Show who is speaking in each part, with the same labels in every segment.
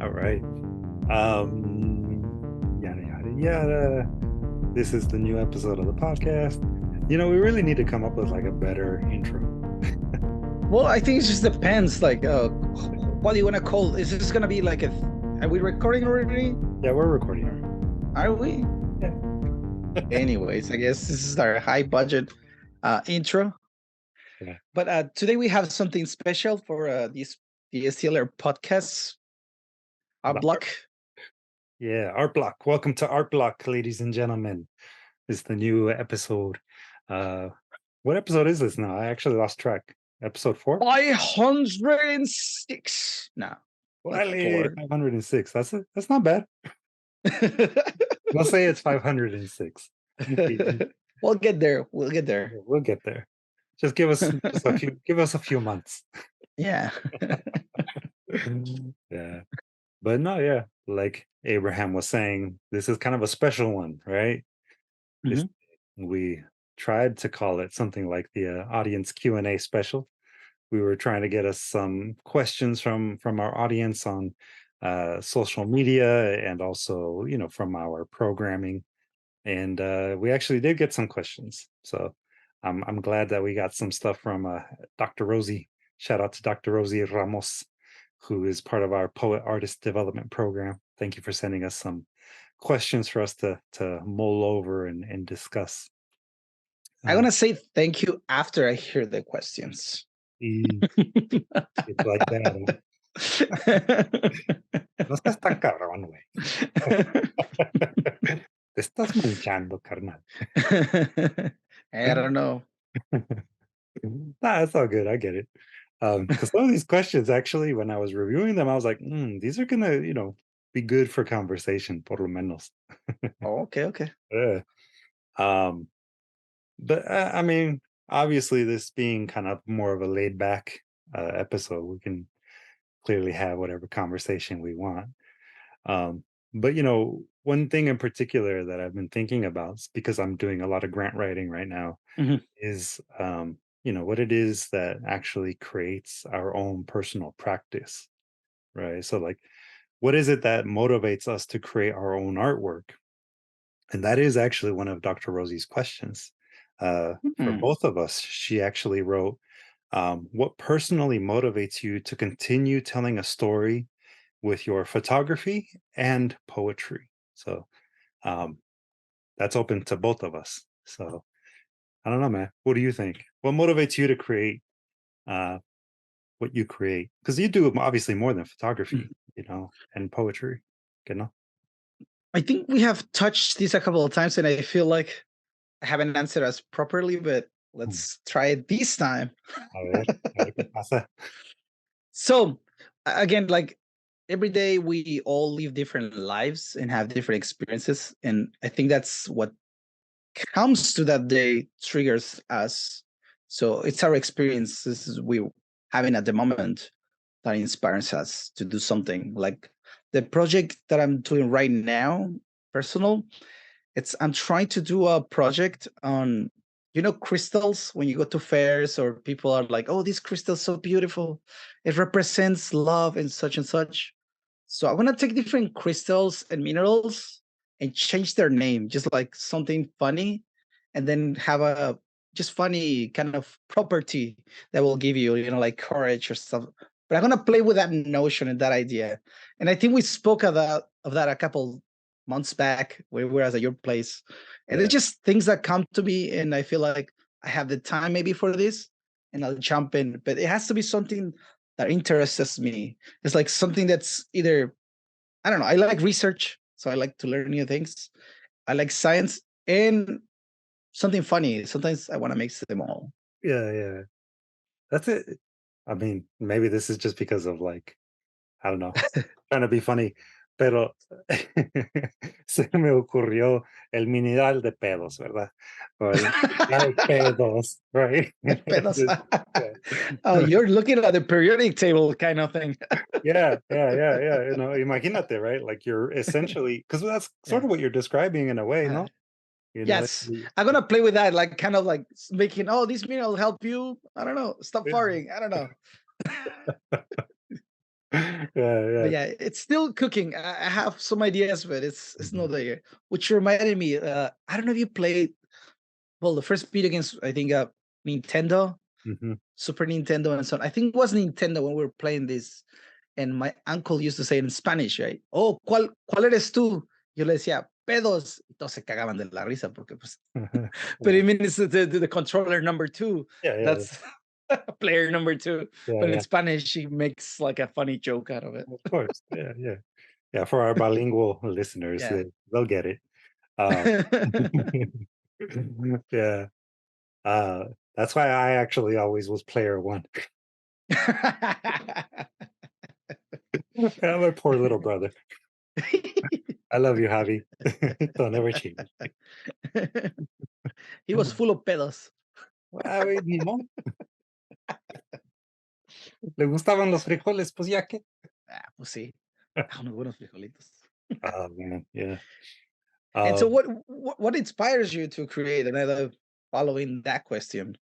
Speaker 1: All right. Yada yada yada. This is the new episode of the podcast. We really need to come up with like a better intro.
Speaker 2: Well, I think it just depends. What do you want to call? Is this gonna be like a? Are we recording already?
Speaker 1: Yeah, we're recording already.
Speaker 2: Are we?
Speaker 1: Yeah.
Speaker 2: Anyways, I guess this is our high budget intro.
Speaker 1: Yeah.
Speaker 2: But today we have something special for this DSTL podcast. Our block.
Speaker 1: Yeah, Art Block. Welcome to Art Block, ladies and gentlemen. This is the new episode. Uh what episode is this now? I actually lost track. Episode 4?
Speaker 2: 506. No, like
Speaker 1: Well,
Speaker 2: 4.
Speaker 1: 506. That's not bad. We'll say it's 506.
Speaker 2: We'll get there. We'll get there.
Speaker 1: We'll get there. Just give us a few months.
Speaker 2: Yeah.
Speaker 1: Yeah. But no, yeah, like Abraham was saying, this is kind of a special one, right? This,
Speaker 2: Mhm.
Speaker 1: we tried to call it something like the audience Q&A special. We were trying to get us some questions from our audience on social media and also, from our programming. And we actually did get some questions. So I'm glad that we got some stuff from Dr. Rosie. Shout out to Dr. Rosie Ramos, who is part of our poet artist development program. Thank you for sending us some questions for us to mull over and discuss.
Speaker 2: I'm gonna say thank you after I hear the questions.
Speaker 1: It's like that. No estás tan cabrón, güey. Te estás manchando, carnal.
Speaker 2: I don't know.
Speaker 1: Nah, it's all good. I get it. Because some of these questions, actually, when I was reviewing them, I was like, these are gonna, be good for conversation, por lo menos.
Speaker 2: Oh, okay.
Speaker 1: Yeah. Um, but I mean, obviously, this being kind of more of a laid back episode, we can clearly have whatever conversation we want. But one thing in particular that I've been thinking about, because I'm doing a lot of grant writing right now,
Speaker 2: Mhm.
Speaker 1: is what it is that actually creates our own personal practice, right? So like, what is it that motivates us to create our own artwork? And that is actually one of Dr. Rosie's questions. For
Speaker 2: Mm.
Speaker 1: both of us, she actually wrote, what personally motivates you to continue telling a story with your photography and poetry? So um, that's open to both of us. So I don't know, man. What do you think? What motivates you to create uh, what you create? Because you do obviously more than photography,
Speaker 2: Mhm.
Speaker 1: and poetry. You know?
Speaker 2: I think we have touched this a couple of times, and I feel like I haven't answered us properly, but
Speaker 1: Mm.
Speaker 2: let's try it this time.
Speaker 1: A ver qué pasa.
Speaker 2: So, again, like every day, we all live different lives and have different experiences, and I think that's what comes to that day triggers us. So it's our experiences we having at the moment that inspires us to do something. Like the project that I'm doing right now, personal, I'm trying to do a project on crystals. When you go to fairs or people are like, oh, this crystal's so beautiful, it represents love and such. So I want to take different crystals and minerals and change their name, just like something funny, and then have a just funny kind of property that will give you, like courage or stuff. But I'm gonna play with that notion and that idea. And I think we spoke of that a couple months back when we were at your place. And
Speaker 1: Yeah,
Speaker 2: it's just things that come to me, and I feel like I have the time maybe for this, and I'll jump in. But it has to be something that interests me. It's like something that's either, I don't know, I like research, so I like to learn new things. I like science and something funny. Sometimes I want to mix them all.
Speaker 1: yeah. That's it. I mean, maybe this is just because of like, I don't know, trying to be funny, pero se me ocurrió el mineral de pedos, ¿verdad? O el mineral pedos, right?
Speaker 2: Pedos.
Speaker 1: Yeah.
Speaker 2: Oh, you're looking at the periodic table kind of thing.
Speaker 1: Yeah. Imagínate, right? Like you're essentially, because that's sort
Speaker 2: Yeah.
Speaker 1: of what you're describing in a way,
Speaker 2: Uh,
Speaker 1: no? You know,
Speaker 2: yes. I'm gonna play with that, like kind of like making, oh, this meal will help you. I don't know. Stop
Speaker 1: yeah.
Speaker 2: farting. I don't know.
Speaker 1: Yeah,
Speaker 2: But
Speaker 1: yeah.
Speaker 2: yeah, it's still cooking. I have some ideas, but it's
Speaker 1: Mhm,
Speaker 2: not there. Which reminded me, I don't know if you played, well, the first video games, I think, Nintendo,
Speaker 1: mhm.
Speaker 2: Super Nintendo, and so on. I think it was Nintendo when we were playing this, and my uncle used to say it in Spanish, right? Oh, ¿cuál eres tú? Yo le decía, pedos. Y todos se cagaban de la risa porque, pues, but
Speaker 1: Yeah,
Speaker 2: it means the controller number two.
Speaker 1: yeah, yeah,
Speaker 2: That's player number two.
Speaker 1: yeah,
Speaker 2: But in
Speaker 1: yeah.
Speaker 2: Spanish, he makes like a funny joke out of it.
Speaker 1: Of course. Yeah, yeah. Yeah, for our bilingual listeners,
Speaker 2: Yeah.
Speaker 1: they'll get it. Um, yeah. Uh, that's why I actually always was player one. I'm a poor little brother. I love you, Javi. Don't ever change.
Speaker 2: He was full of pedos.
Speaker 1: Ah, güey, ni modo. ¿Le gustaban los frijoles? Pues ya que.
Speaker 2: Ah, pues sí. Ah, unos buenos frijolitos.
Speaker 1: Oh man, yeah.
Speaker 2: And so,
Speaker 1: Um,
Speaker 2: what inspires you to create another following that question?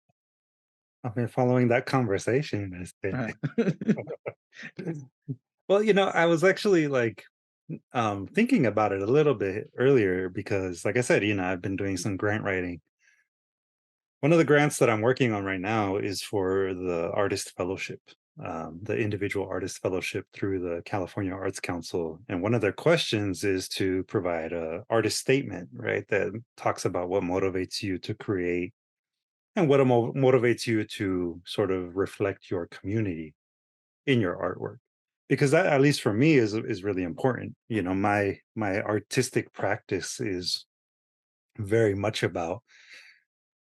Speaker 1: I've been following that conversation.
Speaker 2: Uh-huh.
Speaker 1: Well, I was actually like thinking about it a little bit earlier because, like I said, I've been doing some grant writing. One of the grants that I'm working on right now is for the artist fellowship, the individual artist fellowship through the California Arts Council. And one of their questions is to provide a artist statement, right? That talks about what motivates you to create and what motivates you to sort of reflect your community in your artwork. Because that, at least for me, is really important. My artistic practice is very much about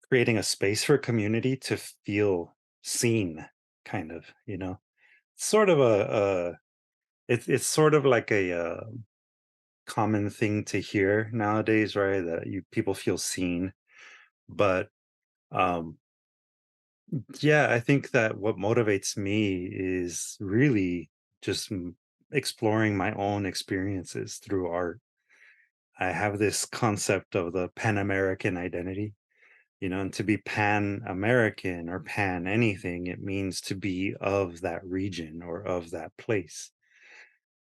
Speaker 1: creating a space for community to feel seen, kind of, sort of it's sort of like a common thing to hear nowadays, right? That you people feel seen, but um yeah, I think that what motivates me is really just exploring my own experiences through art. I have this concept of the Pan American identity, and to be Pan American or Pan anything, it means to be of that region or of that place.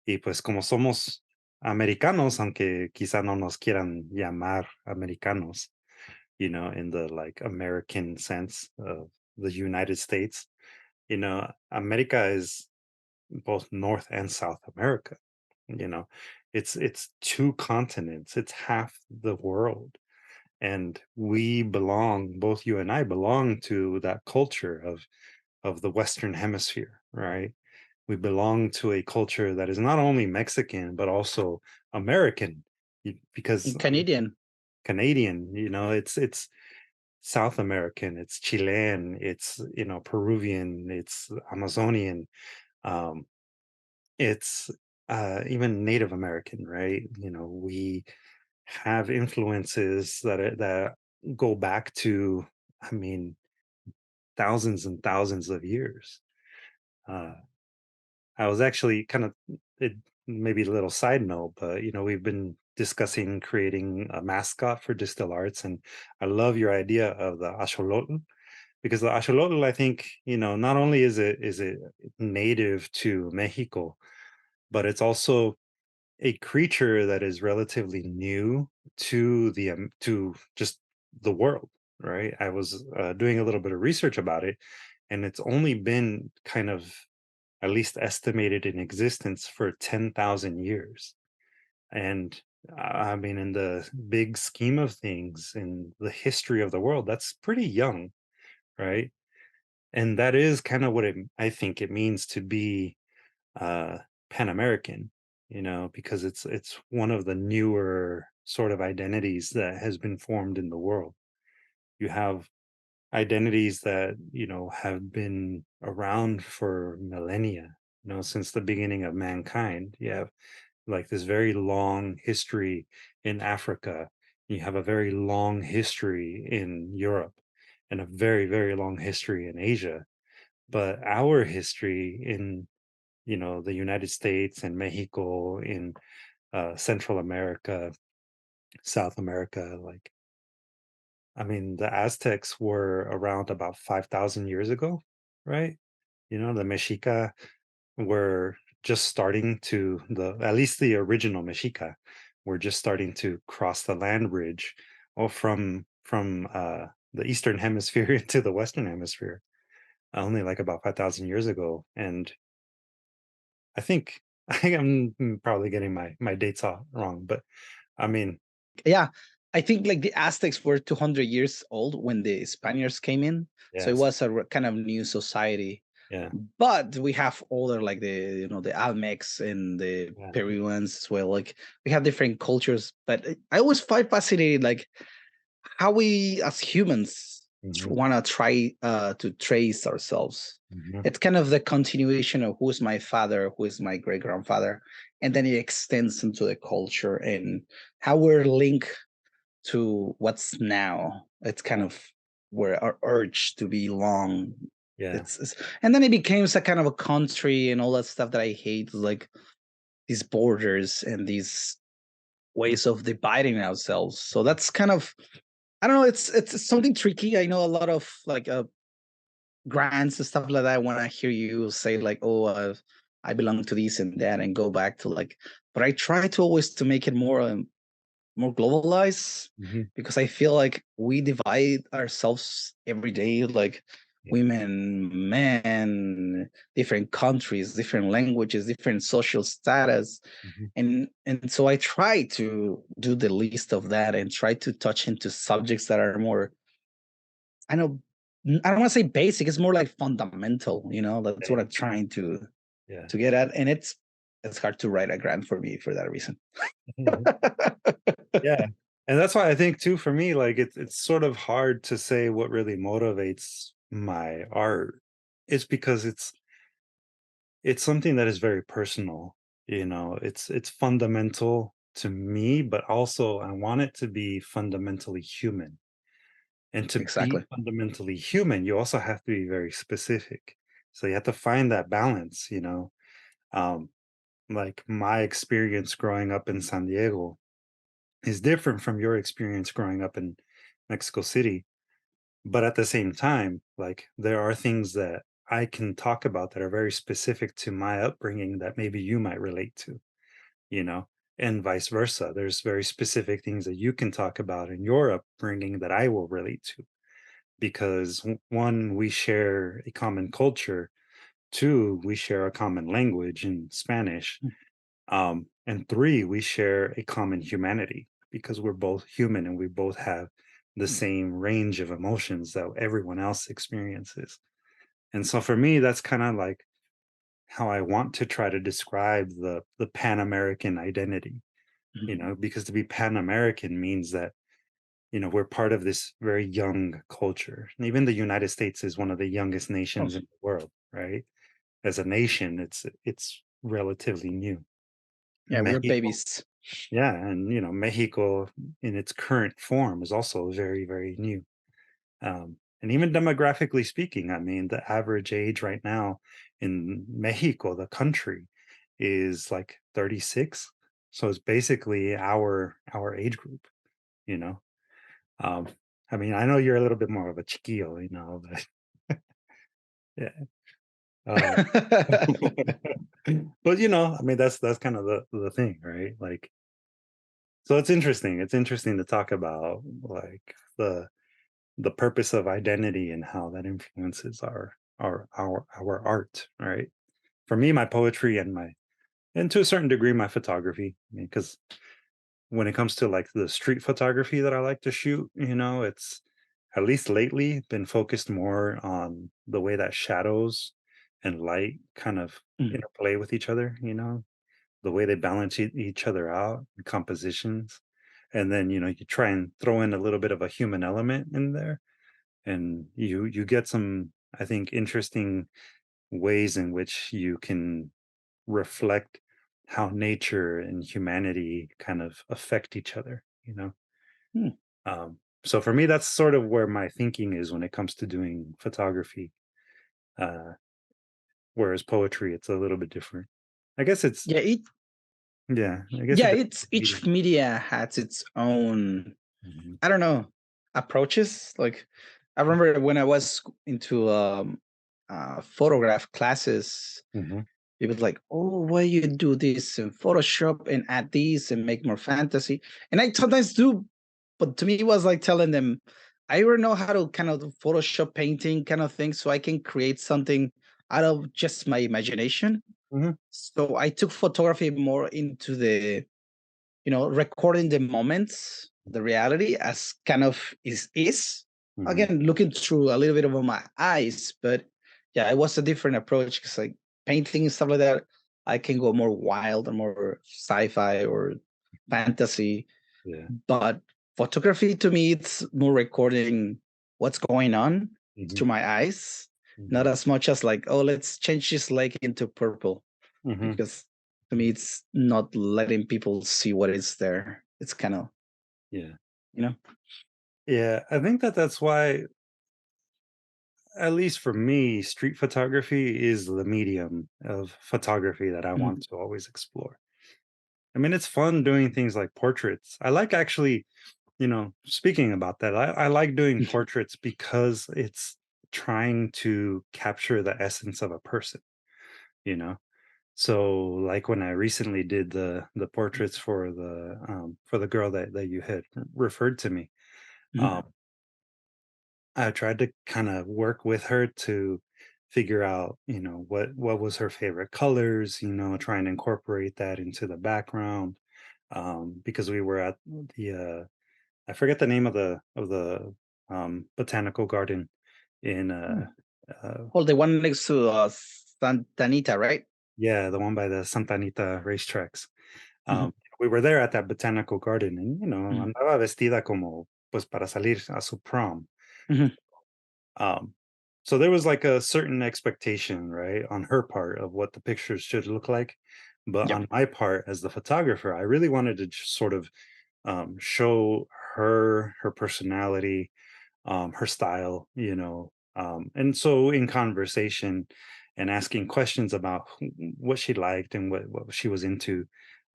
Speaker 1: Y pues como somos americanos, aunque quizá no nos quieran llamar americanos, in the like American sense of the United States, America is both North and South America. You know, it's two continents, it's half the world. And we belong, both you and I belong to that culture of the Western Hemisphere, right? We belong to a culture that is not only Mexican but also American, because
Speaker 2: In Canadian.
Speaker 1: Canadian, it's South American, it's Chilean, it's Peruvian, it's Amazonian, um, it's even Native American, right? We have influences that go back to, I mean, thousands and thousands of years. Uh, I was actually kind of it, maybe a little side note, but we've been discussing creating a mascot for Distill Arts, and I love your idea of the axolotl because the axolotl, I think, not only is it native to Mexico, but it's also a creature that is relatively new to just the world, right? I was doing a little bit of research about it, and it's only been kind of at least estimated in existence for 10,000 years. And I mean, in the big scheme of things, in the history of the world, that's pretty young, right? And that is kind of what I think it means to be uh, Pan American, because it's one of the newer sort of identities that has been formed in the world. You have identities that have been around for millennia, since the beginning of mankind. You have like this very long history in Africa. You have a very long history in Europe and a very, very long history in Asia. But our history in, the United States and Mexico, in Central America, South America, like, I mean, the Aztecs were around about 5,000 years ago, right? The Mexica were just starting to the at least the original Mexica, were just starting to cross the land bridge, or from the eastern hemisphere into the western hemisphere, only like about 5,000 years ago. And I think I think I'm probably getting my dates all wrong, but I mean,
Speaker 2: Yeah, I think like the Aztecs were 200 years old when the Spaniards came in, so it
Speaker 1: yes,
Speaker 2: was a kind of new society.
Speaker 1: yeah,
Speaker 2: But we have older like the Almecs and the
Speaker 1: yeah,
Speaker 2: Peruvians as well. Like we have different cultures, but I always find fascinating like how we as humans
Speaker 1: hmm,
Speaker 2: want to try to trace ourselves.
Speaker 1: hmm,
Speaker 2: It's kind of the continuation of who's my father, who is my great grandfather, and then it extends into the culture and how we're linked to what's now. It's kind of where our urge to belong.
Speaker 1: yeah,
Speaker 2: It's and then it becomes a kind of a country and all that stuff that I hate, like these borders and these ways of dividing ourselves. So that's kind of I don't know. It's something tricky. I know a lot of like grants and stuff like that. When I hear you say like, "Oh, I belong to this and that," and go back to like, but I try to always to make it more globalized
Speaker 1: hmm,
Speaker 2: because I feel like we divide ourselves every day, like
Speaker 1: yeah,
Speaker 2: women, men, different countries, different languages, different social status.
Speaker 1: hmm,
Speaker 2: And so I try to do the least of that and try to touch into subjects that are more, I know, I don't want to say basic, it's more like fundamental, that's what
Speaker 1: yeah,
Speaker 2: I'm trying
Speaker 1: yeah.
Speaker 2: to get at. And it's hard to write a grant for me for that reason.
Speaker 1: Yeah. And that's why I think too, for me, like it's sort of hard to say what really motivates my art. It's because it's something that is very personal. It's fundamental to me, but also I want it to be fundamentally human. And to be
Speaker 2: Exactly.
Speaker 1: fundamentally human, you also have to be very specific. So you have to find that balance. Um, like my experience growing up in San Diego is different from your experience growing up in Mexico City. But at the same time, like there are things that I can talk about that are very specific to my upbringing that maybe you might relate to, you know, and vice versa. There's very specific things that you can talk about in your upbringing that I will relate to because one, we share a common culture, two, we share a common language in Spanish, and three, we share a common humanity because we're both human and we both have the same range of emotions that everyone else experiences. And so for me, that's kind of like how I want to try to describe the Pan American identity,
Speaker 2: Mhm.
Speaker 1: because to be Pan American means that, we're part of this very young culture. And even the United States is one of the youngest
Speaker 2: Oh,
Speaker 1: nations in the world, right? As a nation, it's relatively new.
Speaker 2: yeah, we're
Speaker 1: Mexico,
Speaker 2: babies.
Speaker 1: yeah, and Mexico in its current form is also very, very new. And even demographically speaking, I mean, the average age right now in Mexico, the country, is like 36. So it's basically our age group, you know. Um, I mean, I know you're a little bit more of a chiquillo, but yeah. Uh, but I mean, that's kind of the thing, right? Like, so it's interesting. It's interesting to talk about like the purpose of identity and how that influences our art, right? For me, my poetry and to a certain degree my photography, because when it comes to like the street photography that I like to shoot, it's at least lately been focused more on the way that shadows and light kind of
Speaker 2: Mm.
Speaker 1: interplay with each other, the way they balance each other out, compositions. And then, you try and throw in a little bit of a human element in there, and you get some, I think, interesting ways in which you can reflect how nature and humanity kind of affect each other.
Speaker 2: Hmm.
Speaker 1: So for me, that's sort of where my thinking is when it comes to doing photography, uh, whereas poetry, it's a little bit different. I guess it's
Speaker 2: Yeah,
Speaker 1: Yeah, I guess it depends
Speaker 2: it's
Speaker 1: on the
Speaker 2: each
Speaker 1: medium.
Speaker 2: media has its own,
Speaker 1: Mhm,
Speaker 2: I don't know, approaches. Like I remember when I was into photograph classes,
Speaker 1: mhm,
Speaker 2: It was like, oh, why you do this in Photoshop and add these and make more fantasy? And I sometimes do, but to me, it was like telling them, I already know how to kind of do Photoshop painting kind of thing, so I can create something out of just my imagination.
Speaker 1: Mhm,
Speaker 2: So I took photography more into the, recording the moments, the reality as kind of is.
Speaker 1: mhm,
Speaker 2: Again, looking through a little bit of my eyes, but yeah, it was a different approach because like painting and stuff like that, I can go more wild and more sci-fi or fantasy.
Speaker 1: yeah,
Speaker 2: But photography to me, it's more recording what's going on
Speaker 1: mhm,
Speaker 2: through my eyes, not
Speaker 1: mhm,
Speaker 2: as much as like, oh, let's change this lake into purple
Speaker 1: mhm,
Speaker 2: because to me it's not letting people see what is there. It's kind of,
Speaker 1: yeah.
Speaker 2: you know.
Speaker 1: Yeah, I think that that's why, at least for me, street photography is the medium of photography that I want
Speaker 2: Mhm.
Speaker 1: to always explore. I mean, it's fun doing things like portraits. I like actually, speaking about that, I like doing portraits because it's trying to capture the essence of a person, you know? So like when I recently did the portraits for the girl that you had referred to me, um,
Speaker 2: Mhm.
Speaker 1: I tried to kind of work with her to figure out, what was her favorite colors, try and incorporate that into the background. Because we were at the I forget the name of the botanical garden in uh
Speaker 2: Oh, the one next to Santa Anita, right?
Speaker 1: yeah, the one by the Santa Anita racetracks.
Speaker 2: Mhm.
Speaker 1: We were there at that botanical garden and
Speaker 2: Mhm.
Speaker 1: andaba vestida como pues para salir a su prom.
Speaker 2: Mhm.
Speaker 1: Um, so there was like a certain expectation, right, on her part of what the pictures should look like. But
Speaker 2: Yep.
Speaker 1: on my part as the photographer, I really wanted to just sort of show her personality, her style, and so in conversation and asking questions about what she liked and what she was into,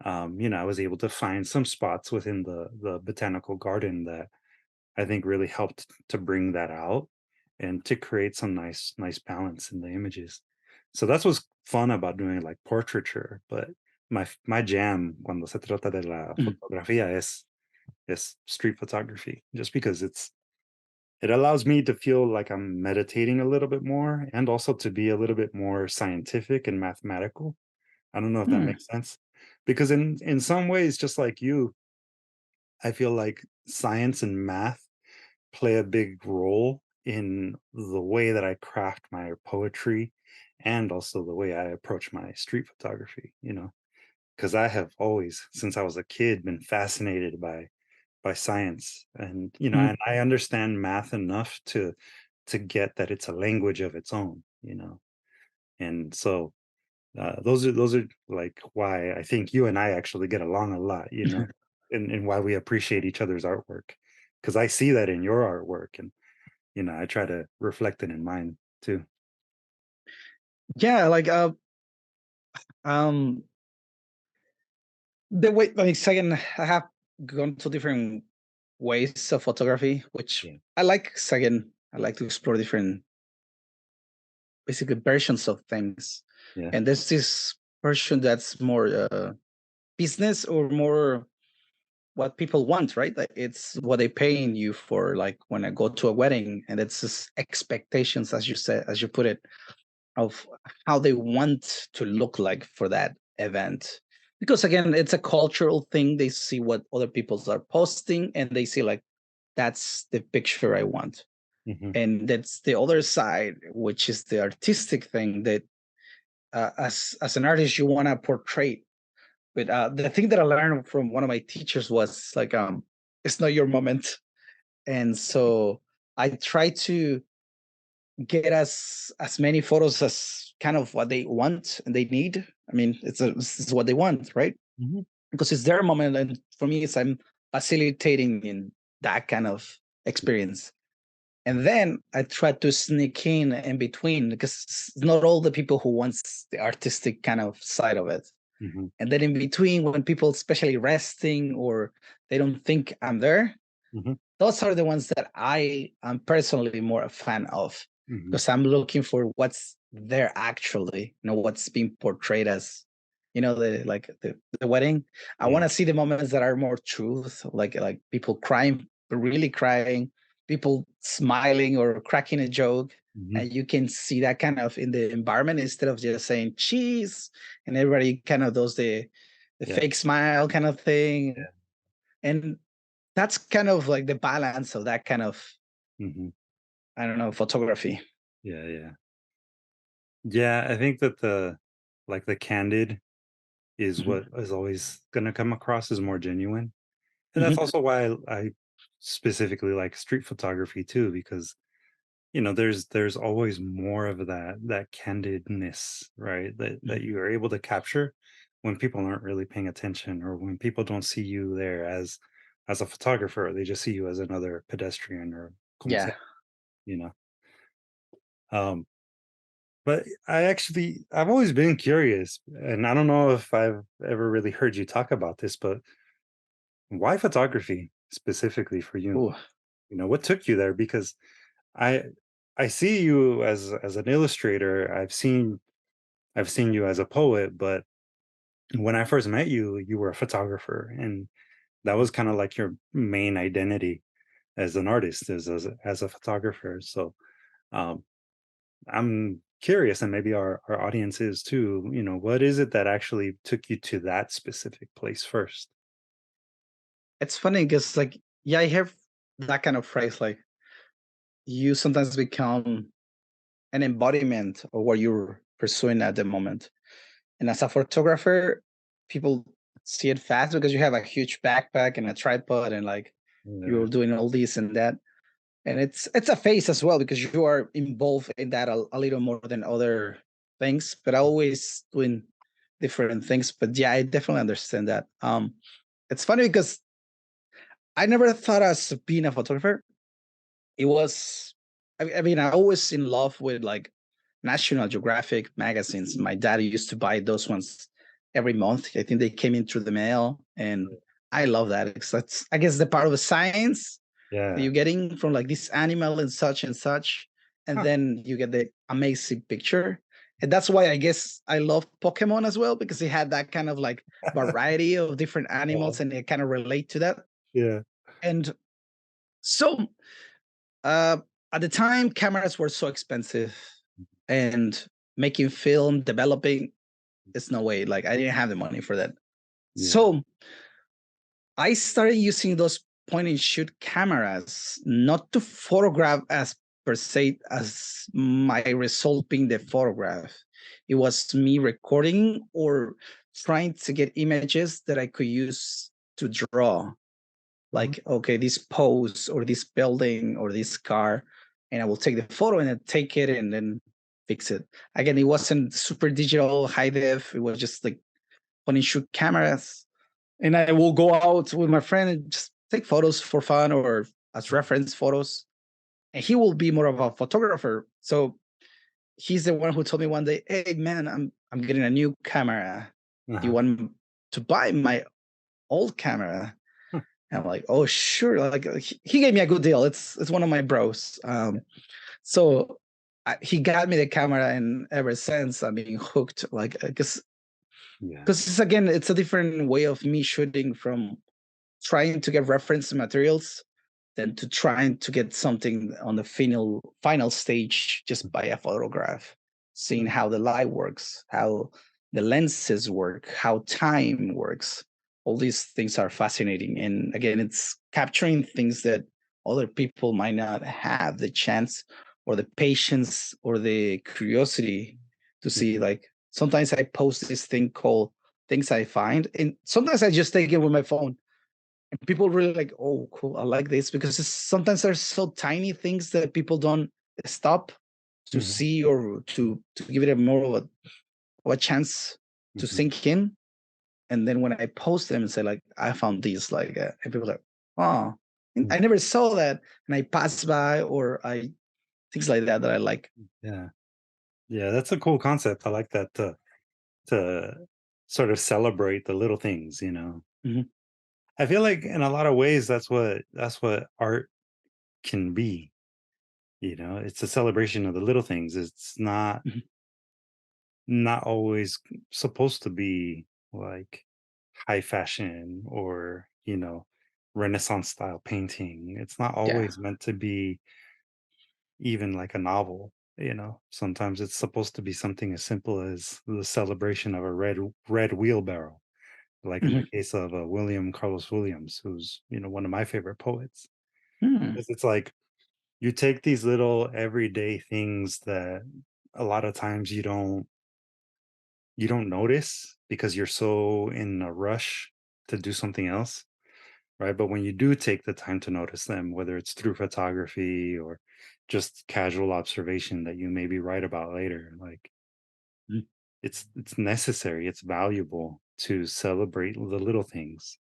Speaker 1: I was able to find some spots within the botanical garden that I think really helped to bring that out and to create some nice balance in the images. So that's what's fun about doing like portraiture. But my jam cuando se trata de la
Speaker 2: Mhm.
Speaker 1: fotografía es street photography, just because it allows me to feel like I'm meditating a little bit more and also to be a little bit more scientific and mathematical. I don't know if that
Speaker 2: Mm.
Speaker 1: makes sense. Because in some ways, just like you, I feel like science and math play a big role in the way that I craft my poetry and also the way I approach my street photography, because I have always, since I was a kid, been fascinated by science, and
Speaker 2: Mhm.
Speaker 1: and I understand math enough to get that it's a language of its own, and so those are like why I think you and I actually get along a lot, and why we appreciate each other's artwork, because I see that in your artwork, and I try to reflect it in mine too.
Speaker 2: Yeah, like um the way like second I have gone to different ways of photography, which
Speaker 1: Yeah,
Speaker 2: I like second. I like to explore different basically versions of things.
Speaker 1: yeah,
Speaker 2: And there's this version that's more business or more what people want, right? Like it's what they paying you for. Like when I go to a wedding, and it's just expectations, as you said, as you put it, of how they want to look like for that event. Because again, it's a cultural thing. They see what other people are posting, and they see like that's the picture I want.
Speaker 1: hmm,
Speaker 2: And that's the other side, which is the artistic thing that as an artist you want to portray. But the thing that I learned from one of my teachers was like, it's not your moment, and so I try to get as many photos as kind of what they want and they need. I mean, it's what they want, right?
Speaker 1: hmm,
Speaker 2: Because it's their moment, and for me, it's I'm facilitating in that kind of experience. And then I try to sneak in between because it's not all the people who wants the artistic kind of side of it.
Speaker 1: hmm,
Speaker 2: And then in between, when people especially resting or they don't think I'm there,
Speaker 1: hmm,
Speaker 2: those are the ones that I am personally more a fan of.
Speaker 1: Mhm.
Speaker 2: because I'm looking for what's there actually, what's being portrayed as, the wedding. I
Speaker 1: Yeah.
Speaker 2: want to see the moments that are more truth, like people crying, really crying, people smiling or cracking a joke.
Speaker 1: Mhm.
Speaker 2: And you can see that kind of in the environment instead of just saying cheese and everybody kind of does the
Speaker 1: Yeah.
Speaker 2: fake smile kind of thing.
Speaker 1: Yeah.
Speaker 2: And that's kind of like the balance of that kind of,
Speaker 1: Mhm.
Speaker 2: I don't know, photography.
Speaker 1: Yeah, yeah. Yeah, I think that the candid is
Speaker 2: Mhm,
Speaker 1: what is always gonna come across as more genuine. And that's
Speaker 2: mhm.
Speaker 1: also why I specifically like street photography too, because there's always more of that candidness, right? That
Speaker 2: Mhm.
Speaker 1: you are able to capture when people aren't really paying attention, or when people don't see you there as a photographer. They just see you as another pedestrian, or como sea,
Speaker 2: Yeah.
Speaker 1: you know. Um, but I've always been curious, and I don't know if I've ever really heard you talk about this, but why photography specifically for you?
Speaker 2: Ooh.
Speaker 1: What took you there? Because I I see you as an illustrator. I've seen you as a poet, but when I first met you, you were a photographer, and that was kind of like your main identity as an artist, as a photographer. So um, I'm curious, and maybe our audience is too. What is it that actually took you to that specific place first?
Speaker 2: It's funny because, like, yeah, I have that kind of phrase, like, you sometimes become an embodiment of what you're pursuing at the moment. And as a photographer, people see it fast because you have a huge backpack and a tripod and like
Speaker 1: Yeah,
Speaker 2: you're doing all this and that. And it's a phase as well because you are involved in that a little more than other things, but always doing different things. But yeah, I definitely understand that. It's funny because I never thought as being a photographer. It was, I mean, I was in love with like National Geographic magazines. My dad used to buy those ones every month. I think they came in through the mail, and I love that because that's, I guess, the part of the science that
Speaker 1: yeah.
Speaker 2: you're getting from like this animal and such, and
Speaker 1: Huh.
Speaker 2: then you get the amazing picture. And that's why I guess I love Pokemon as well because it had that kind of like variety of different
Speaker 1: Uh,
Speaker 2: animals, and it kind of relate to that.
Speaker 1: yeah.
Speaker 2: And so uh, at the time, cameras were so expensive, and making film, developing, it's no way. Like I didn't have the money for that.
Speaker 1: Yeah.
Speaker 2: So I started using those point and shoot cameras, not to photograph as per se as my result being the photograph. It was me recording or trying to get images that I could use to draw.
Speaker 1: Mhm.
Speaker 2: Like, okay, this pose or this building or this car, and I will take the photo and then take it and then fix it. Again, it wasn't super digital, high def. It was just like point and shoot cameras. And I will go out with my friend and just take photos for fun or as reference photos. And he will be more of a photographer. So he's the one who told me one day, "Hey man, I'm getting a new camera. Do you
Speaker 1: Uh-huh.
Speaker 2: want to buy my old camera?"
Speaker 1: Huh.
Speaker 2: And I'm like, "Oh sure." Like he gave me a good deal. It's one of my bros. So he got me the camera, and ever since I'm being hooked. Like
Speaker 1: Yeah.
Speaker 2: because it's a different way of me shooting from trying to get reference materials than to trying to get something on the final stage just by a photograph, seeing
Speaker 1: Mhm.
Speaker 2: how the light works, how the lenses work, how time works. All these things are fascinating. And again, it's capturing things that other people might not have the chance or the patience or the curiosity to see.
Speaker 1: Mhm.
Speaker 2: Like sometimes I post this thing called things I find, and sometimes I just take it with my phone, and people really like, oh cool, I like this because sometimes there's so tiny things that people don't stop to
Speaker 1: Mhm.
Speaker 2: see or to give it a more of a chance to
Speaker 1: Mhm.
Speaker 2: sink in. And then when I post them and say like I found these, like and people are like, oh, I
Speaker 1: Mhm.
Speaker 2: never saw that, and I pass by or I things like that that I like.
Speaker 1: Yeah. Yeah, that's a cool concept. I like that, to sort of celebrate the little things.
Speaker 2: Mhm.
Speaker 1: I feel like in a lot of ways that's what art can be. It's a celebration of the little things. It's
Speaker 2: Mhm.
Speaker 1: not always supposed to be like high fashion or, Renaissance style painting. It's not
Speaker 2: Yeah.
Speaker 1: always meant to be even like a novel. Sometimes it's supposed to be something as simple as the celebration of a red wheelbarrow, like in the
Speaker 2: Mhm.
Speaker 1: case of William Carlos Williams, who's, one of my favorite poets.
Speaker 2: Hmm.
Speaker 1: Because it's like you take these little everyday things that a lot of times you don't notice because you're so in a rush to do something else, right? But when you do take the time to notice them, whether it's through photography or just casual observation that you maybe write about later, like
Speaker 2: Mhm.
Speaker 1: it's necessary, it's valuable to celebrate the little things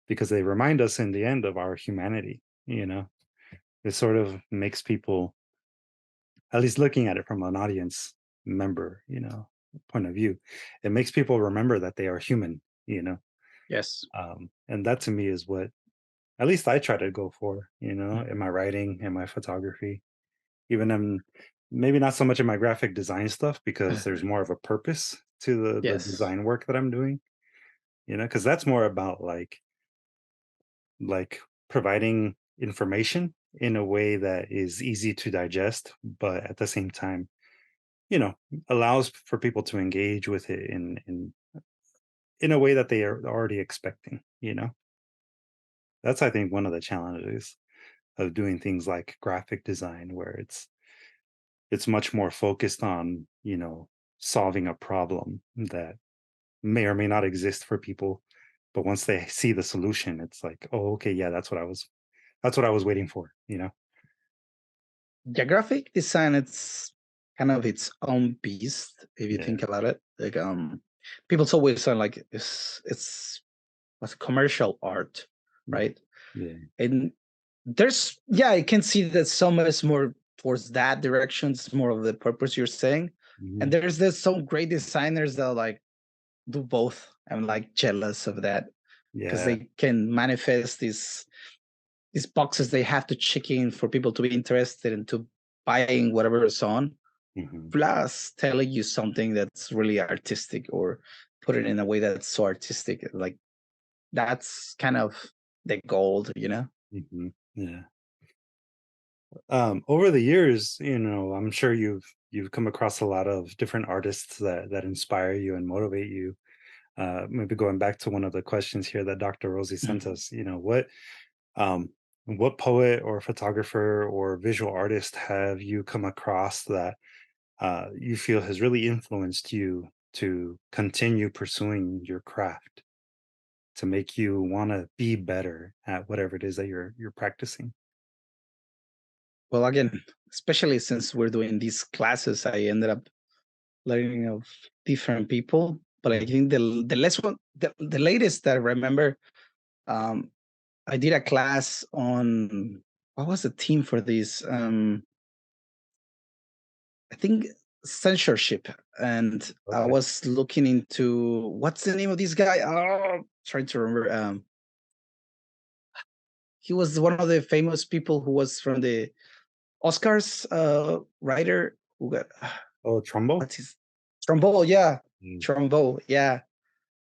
Speaker 1: because they remind us in the end of our humanity, you know. It sort of makes people, at least looking at it from an audience member, point of view, it makes people remember that they are human, you know.
Speaker 2: Yes.
Speaker 1: And that to me is what at least I try to go for,
Speaker 2: Mm.
Speaker 1: in my writing and my photography, even in maybe not so much in my graphic design stuff because there's more of a purpose to the
Speaker 2: Yes.
Speaker 1: design work that I'm doing, because that's more about like providing information in a way that is easy to digest, but at the same time, you know, allows for people to engage with it in a way that they are already expecting. That's I think one of the challenges of doing things like graphic design where it's much more focused on, solving a problem that may or may not exist for people. But once they see the solution, it's like, oh, okay, yeah, that's what I was waiting for.
Speaker 2: Yeah, graphic design, it's kind of its own beast if you
Speaker 1: Yeah.
Speaker 2: think about it. Like people's always sound like it's what's commercial art,
Speaker 1: Yeah.
Speaker 2: right?
Speaker 1: Yeah.
Speaker 2: And there's yeah, I can see that some is more towards that direction. It's more of the purpose you're saying. And
Speaker 1: Mhm.
Speaker 2: there's some great designers that like do both. I'm like jealous of that because
Speaker 1: Yeah.
Speaker 2: they can manifest these boxes they have to check in for people to be interested into buying whatever is on,
Speaker 1: Mhm.
Speaker 2: plus telling you something that's really artistic or put it in a way that's so artistic. Like that's kind of the gold.
Speaker 1: Mhm. Yeah. Over the years, I'm sure you've come across a lot of different artists that inspire you and motivate you. Maybe going back to one of the questions here that Dr. Rosie sent
Speaker 2: Mhm.
Speaker 1: us, um, what poet or photographer or visual artist have you come across that you feel has really influenced you to continue pursuing your craft, to make you want to be better at whatever it is that you're practicing?
Speaker 2: Well, again, especially since we're doing these classes, I ended up learning of different people. But I
Speaker 1: Mhm.
Speaker 2: think the last one, the latest that I remember, um, I did a class on what was the theme for this? I think censorship, and I
Speaker 1: Okay.
Speaker 2: was looking into what's the name of this guy. Oh, trying to remember. He was one of the famous people who was from the Oscars writer who got
Speaker 1: Oh, Trumbo.
Speaker 2: what's his Trumbo, yeah.
Speaker 1: Mm.
Speaker 2: Trumbo, yeah.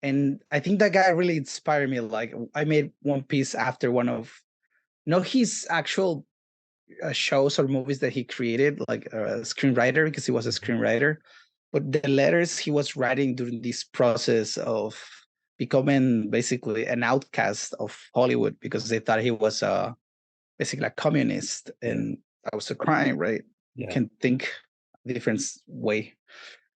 Speaker 2: And I think that guy really inspired me. Like I made one piece after one of no his actual shows or movies that he created, like a screenwriter because he was a
Speaker 1: Mhm.
Speaker 2: screenwriter. But the letters he was writing during this process of becoming basically an outcast of Hollywood because they thought he was basically a communist,
Speaker 1: Yeah.
Speaker 2: and that was a crime, right? You
Speaker 1: Yeah.
Speaker 2: can think a different way.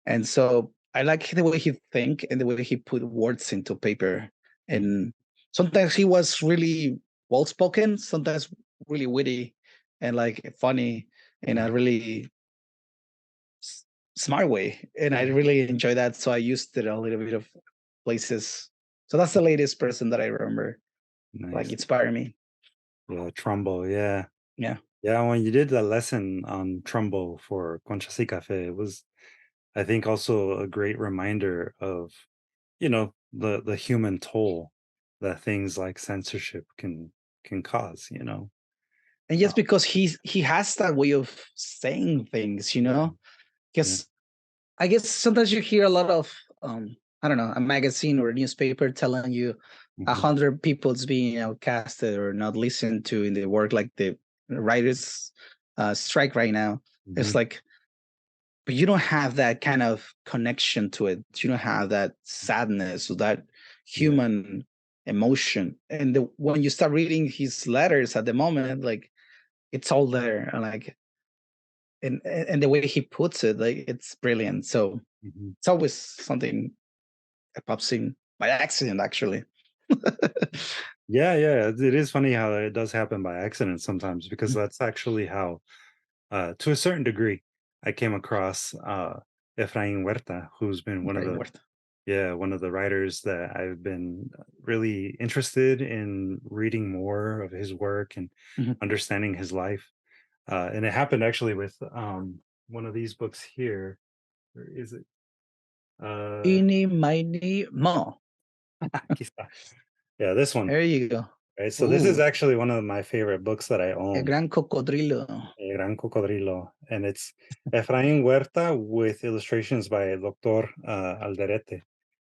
Speaker 2: And so I like the way he think and the way he put words into paper.
Speaker 1: Mm.
Speaker 2: And sometimes he was really well spoken, sometimes really witty and like funny in
Speaker 1: Mm.
Speaker 2: a really s- smart way. And I
Speaker 1: Mhm.
Speaker 2: really enjoy that. So I used it a little bit of places. So that's the latest person that I remember like
Speaker 1: Nice.
Speaker 2: inspire me.
Speaker 1: Yeah, Trumbo. Yeah.
Speaker 2: Yeah.
Speaker 1: Yeah, when you did the lesson on Trumbo for Concha y Cafe, it was, I think, also a great reminder of, the human toll that things like censorship can cause.
Speaker 2: And
Speaker 1: Oh,
Speaker 2: just because he has that way of saying things,
Speaker 1: yeah.
Speaker 2: because I guess sometimes you hear a lot of I don't know, a magazine or a newspaper telling you
Speaker 1: Mhm,
Speaker 2: 100 people's being outcasted or not listened to in the work, like the writers strike right now. It's
Speaker 1: mhm,
Speaker 2: like, but you don't have that kind of connection to it. You don't have that sadness or that
Speaker 1: yeah.
Speaker 2: human emotion. And when you start reading his letters at the moment, like it's all there. And like and the way he puts it, like it's brilliant. So
Speaker 1: Mhm.
Speaker 2: it's always something that pops in by accident, actually.
Speaker 1: Yeah, yeah. It is funny how it does happen by accident sometimes because that's actually how, to a certain degree, I came across Efrain Huerta, who's been one of
Speaker 2: Very
Speaker 1: the
Speaker 2: worth.
Speaker 1: one of the writers that I've been really interested in reading more of his work and
Speaker 2: Mhm.
Speaker 1: understanding his life. And it happened actually with one of these books here. Where is it? Uh,
Speaker 2: Eeny, miny, mo.
Speaker 1: aquí está. Yeah, this one.
Speaker 2: There you go.
Speaker 1: Right. So this is
Speaker 2: Ooh,
Speaker 1: actually one of my favorite books that I
Speaker 2: el
Speaker 1: own,
Speaker 2: gran cocodrilo.
Speaker 1: El Gran Cocodrilo, and it's Efraín Huerta with illustrations by Doctor Alderete.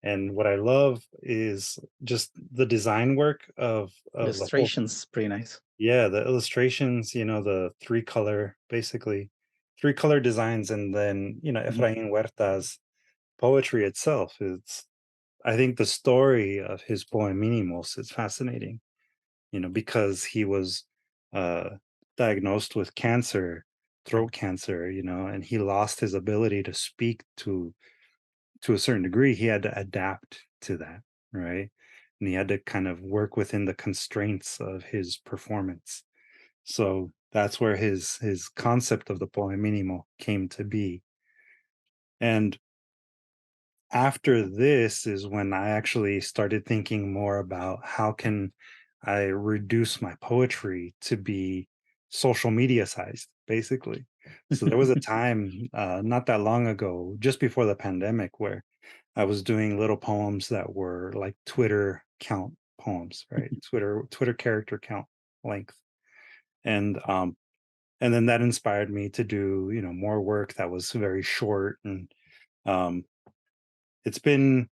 Speaker 1: And what I love is just the design work of the whole.
Speaker 2: Illustrations, pretty nice.
Speaker 1: Yeah, the illustrations, the three color, basically three color designs, and then
Speaker 2: Mhm,
Speaker 1: Efraín Huerta's poetry itself. It's I think the story of his poem Mínimos is fascinating, because he was uh, diagnosed with cancer, throat cancer, and he lost his ability to speak to a certain degree. He had to adapt to that, right? And he had to kind of work within the constraints of his performance. So that's where his concept of the poem minimo came to be. And after this is when I actually started thinking more about how can I reduce my poetry to be social media sized, basically. So there was a time not that long ago, just before the pandemic, where I was doing little poems that were like Twitter count poems, right? Twitter character count length. And then that inspired me to do, more work that was very short, and um it's been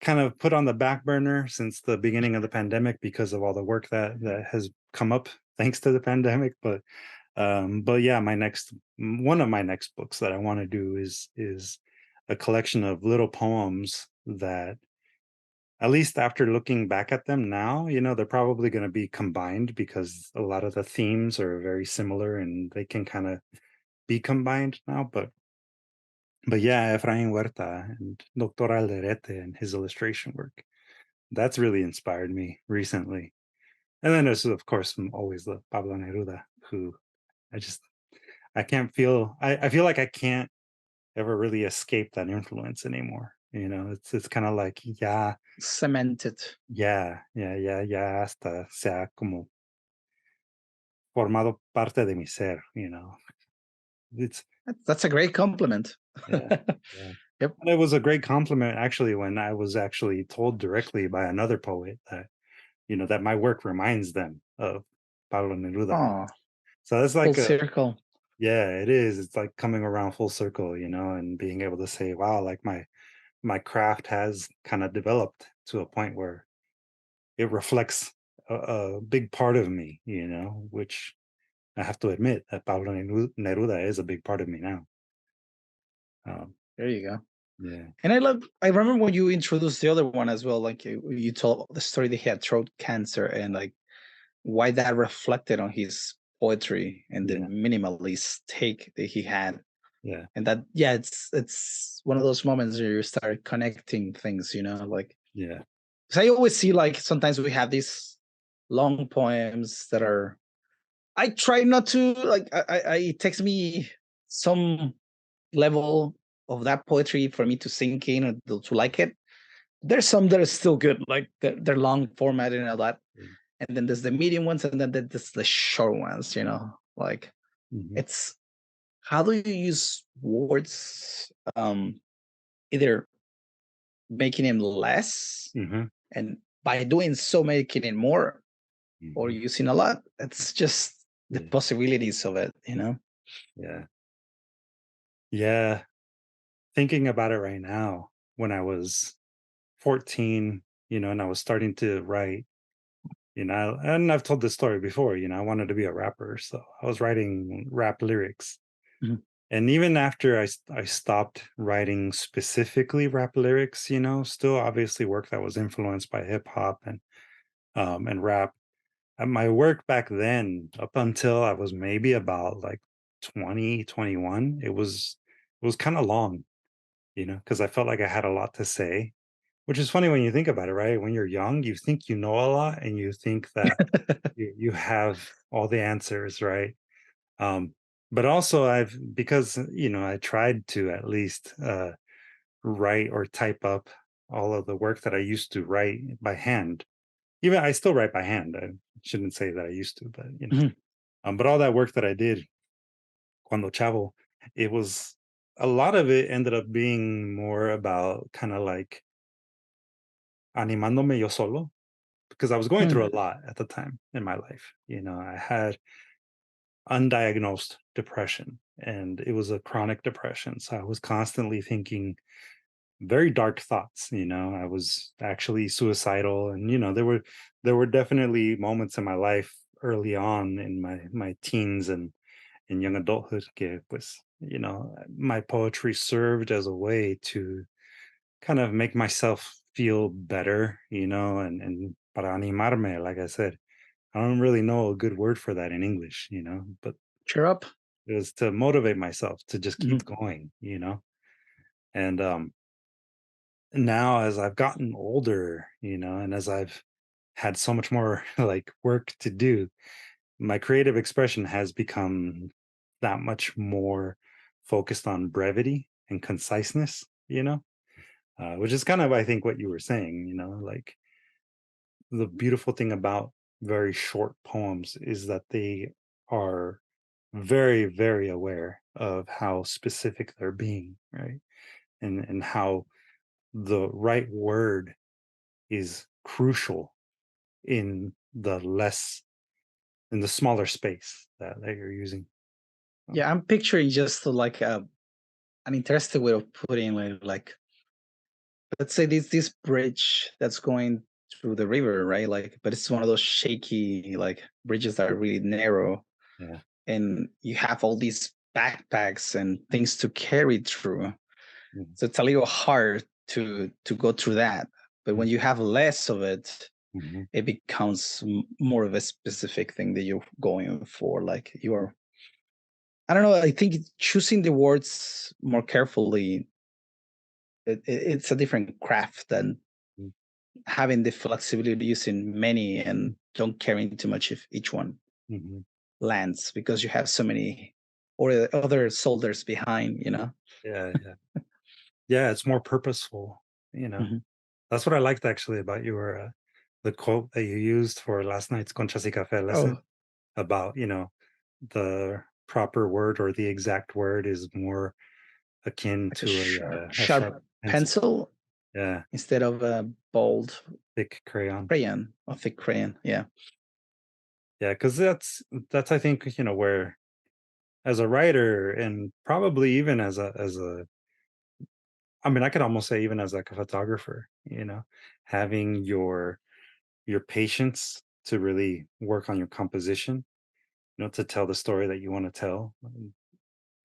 Speaker 1: kind of put on the back burner since the beginning of the pandemic because of all the work that has come up thanks to the pandemic. But yeah, one of my next books that I want to do is a collection of little poems that, at least after looking back at them now, they're probably going to be combined because a lot of the themes are very similar and they can kind of be combined now. But yeah, Efrain Huerta and Doctor Alderete and his illustration work, that's really inspired me recently. And then there's of course always the Pablo Neruda, who I just I can't feel I feel like I can't ever really escape that influence anymore. It's kind of like, yeah,
Speaker 2: Cemented.
Speaker 1: ya hasta se ha como formado parte de mi ser. It's
Speaker 2: That's a great compliment.
Speaker 1: Yeah, yeah.
Speaker 2: Yep.
Speaker 1: And it was a great compliment actually when I was actually told directly by another poet that, that my work reminds them of Pablo Neruda.
Speaker 2: Oh,
Speaker 1: So it's
Speaker 2: full
Speaker 1: like
Speaker 2: circle.
Speaker 1: yeah, it is. It's like coming around full circle, and being able to say, wow, like my craft has kind of developed to a point where it reflects a big part of me, which I have to admit that Pablo Neruda is a big part of me now. Um,
Speaker 2: There you go.
Speaker 1: yeah,
Speaker 2: And I remember when you introduced the other one as well, like you told the story that he had throat cancer and like why that reflected on his poetry and the
Speaker 1: yeah,
Speaker 2: minimalist take that he had.
Speaker 1: yeah,
Speaker 2: And that, yeah, it's one of those moments where you start connecting things, like,
Speaker 1: yeah.
Speaker 2: 'cause I always see like sometimes we have these long poems that are, I try not to like, it takes me some level of that poetry for me to sink in and to like it. There's some that are still good, like they're long format and all that.
Speaker 1: Yeah.
Speaker 2: And then there's the medium ones, and then there's the short ones, like
Speaker 1: Mhm,
Speaker 2: it's how do you use words, either making him less
Speaker 1: mhm,
Speaker 2: and by doing so making it more or
Speaker 1: mhm.
Speaker 2: using a lot. It's just the
Speaker 1: Yeah.
Speaker 2: possibilities of it, you know?
Speaker 1: Yeah. Yeah. Thinking about it right now, when I was 14, and I was starting to write, and I've told this story before, I wanted to be a rapper. So I was writing rap lyrics.
Speaker 2: Mhm.
Speaker 1: And even after I stopped writing specifically rap lyrics, still obviously work that was influenced by hip hop and rap. My work back then, up until I was maybe about like 20, 21, it was kind of long, because I felt like I had a lot to say, which is funny when you think about it, right? When you're young, you think you know a lot and you think that you have all the answers, right? Um, but also because I tried to at least write or type up all of the work that I used to write by hand. Even I still write by hand. I shouldn't say that I used to, but
Speaker 2: Mhm.
Speaker 1: but all that work that I did cuando chavo, it was a lot of it ended up being more about kind of like animándome yo solo because I was going through
Speaker 2: Mm.
Speaker 1: a lot at the time in my life. I had undiagnosed depression and it was a chronic depression. So I was constantly thinking very dark thoughts. I was actually suicidal, and there were definitely moments in my life early on in my teens and in young adulthood que pues my poetry served as a way to kind of make myself feel better, and para animarme, like I said. I don't really know a good word for that in English, but
Speaker 2: Cheer up.
Speaker 1: it was to motivate myself to just keep
Speaker 2: Mhm.
Speaker 1: going. And now as I've gotten older, and as I've had so much more like work to do, my creative expression has become that much more focused on brevity and conciseness, which is kind of, I think, what you were saying, like the beautiful thing about very short poems is that they are very, very aware of how specific they're being, right? And how the right word is crucial in the smaller space that you're using. Um,
Speaker 2: Yeah, I'm picturing just like an interesting way of putting like let's say this bridge that's going through the river, right? Like, but it's one of those shaky like bridges that are really narrow,
Speaker 1: yeah.
Speaker 2: and you have all these backpacks and things to carry through.
Speaker 1: Mhm,
Speaker 2: So it's a little hard to go through that. But when
Speaker 1: mhm,
Speaker 2: you have less of it,
Speaker 1: mhm,
Speaker 2: it becomes more of a specific thing that you're going for. Like you're, I don't know. I think choosing the words more carefully, it's a different craft than
Speaker 1: mhm,
Speaker 2: having the flexibility to using many and don't caring too much if each one
Speaker 1: mhm.
Speaker 2: lands because you have so many or other soldiers behind, you know.
Speaker 1: Yeah, yeah. Yeah, it's more purposeful.
Speaker 2: Mhm.
Speaker 1: That's what I liked actually about the quote that you used for last night's Conchas y Café lesson
Speaker 2: Oh,
Speaker 1: about, the proper word or the exact word is more akin
Speaker 2: like a
Speaker 1: to a sharp
Speaker 2: sharp
Speaker 1: pencil.
Speaker 2: pencil
Speaker 1: Yeah,
Speaker 2: instead of a bold
Speaker 1: thick crayon.
Speaker 2: crayon or thick crayon. Yeah.
Speaker 1: Yeah, because that's I think, where as a writer and probably even as a I mean, I could almost say even as like a photographer, having your patience to really work on your composition, to tell the story that you want to tell,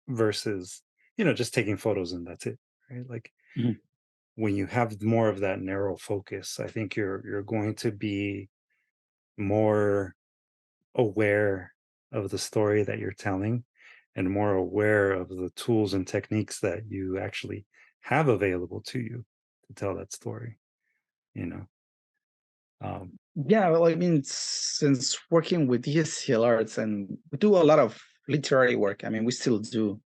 Speaker 1: versus, just taking photos and that's it. Right. Like
Speaker 2: Mhm.
Speaker 1: when you have more of that narrow focus, I think you're going to be more aware of the story that you're telling and more aware of the tools and techniques that you actually have available to you to tell that story, you know. Um,
Speaker 2: Yeah, well, I mean, since working with DSTL arts and we do a lot of literary work. I mean, we still do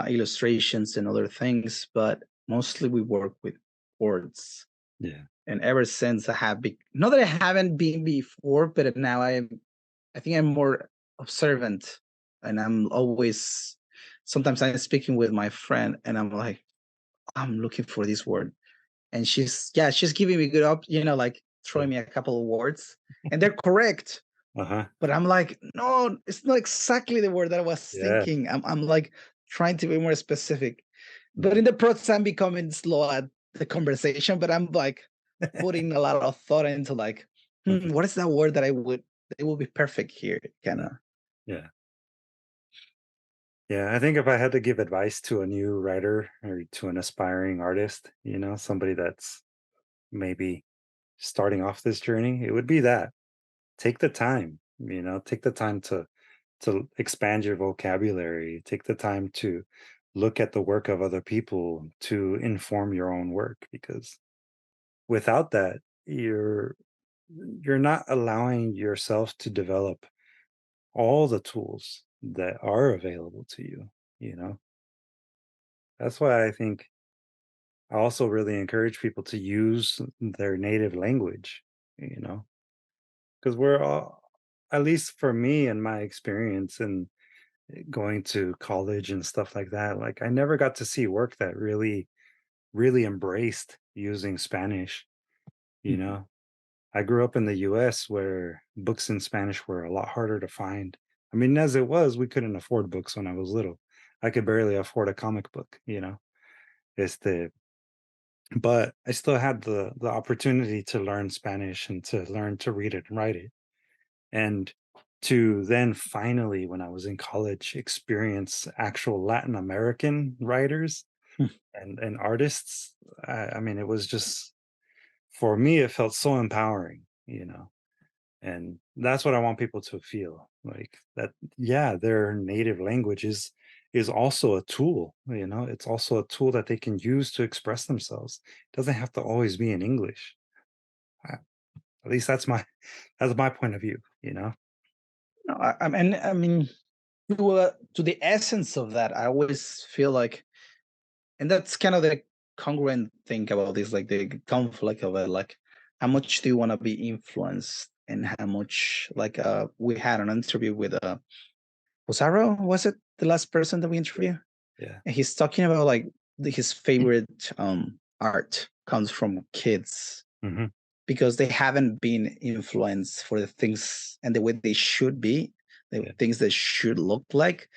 Speaker 2: illustrations and other things, but mostly we work with words.
Speaker 1: yeah.
Speaker 2: And ever since I have been, not that I haven't been before, but now I think I'm more observant, and I'm always. Sometimes I'm speaking with my friend, and I'm like, I'm looking for this word, and she's giving me good up, like throwing me a couple of words, and they're correct.
Speaker 1: Uh-huh.
Speaker 2: but I'm like, no, it's not exactly the word that I was
Speaker 1: Yeah.
Speaker 2: thinking. I'm like trying to be more specific. But
Speaker 1: Mhm.
Speaker 2: in the process, I'm becoming slow at the conversation, but I'm like putting a lot of thought into like,
Speaker 1: Okay.
Speaker 2: what is that word that I would it will be perfect here? Kind
Speaker 1: Yeah.
Speaker 2: of.
Speaker 1: Yeah. Yeah, I think if I had to give advice to a new writer or to an aspiring artist, somebody that's maybe starting off this journey, it would be that. Take the time, take the time to expand your vocabulary, take the time to look at the work of other people to inform your own work because without that, you're not allowing yourself to develop all the tools that are available to you, you know. That's why I think I also really encourage people to use their native language, you know, because we're all, at least for me and my experience and going to college and stuff like that, like I never got to see work that really embraced using Spanish, you
Speaker 2: Mhm.
Speaker 1: know. I grew up in the US where books in Spanish were a lot harder to find. I mean, as it was, we couldn't afford books when I was little. I could barely afford a comic book, Este, but I still had the opportunity to learn Spanish and to learn to read it and write it. And to then finally, when I was in college, experience actual Latin American writers and artists. I mean, it was just for me, it felt so empowering, and that's what I want people to feel like that. Yeah, their native language is also a tool. It's also a tool that they can use to express themselves. It doesn't have to always be in English. I- at least that's my point of view.
Speaker 2: No, I mean, to the essence of that, I always feel like, and that's kind of the congruent thing about this, like the conflict of it, like how much do you want to be influenced, and how much, like, we had an interview with Posaro, was it the last person that we
Speaker 1: Yeah,
Speaker 2: interviewed?
Speaker 1: yeah.
Speaker 2: And he's talking about like his favorite art comes from kids
Speaker 1: Hmm.
Speaker 2: because they haven't been influenced for the things and the way they should be, the
Speaker 1: Yeah.
Speaker 2: things that should look like,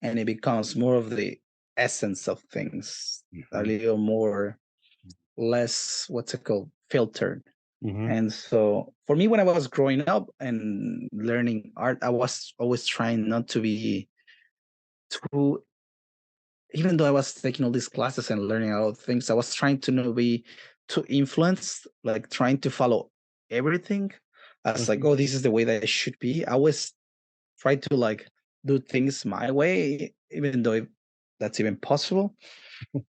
Speaker 2: and it becomes more of the essence of things, a
Speaker 1: Hmm.
Speaker 2: little more less, what's it called, filtered.
Speaker 1: Hmm.
Speaker 2: And so for me, when I was growing up and learning art, I was always trying not to be too, even though I was taking all these classes and learning a lot of things, I was trying to not be too influenced, like trying to follow everything as like,
Speaker 1: Hmm.
Speaker 2: oh, this is the way that it should be. I always try to like do things my way, even though that's even possible.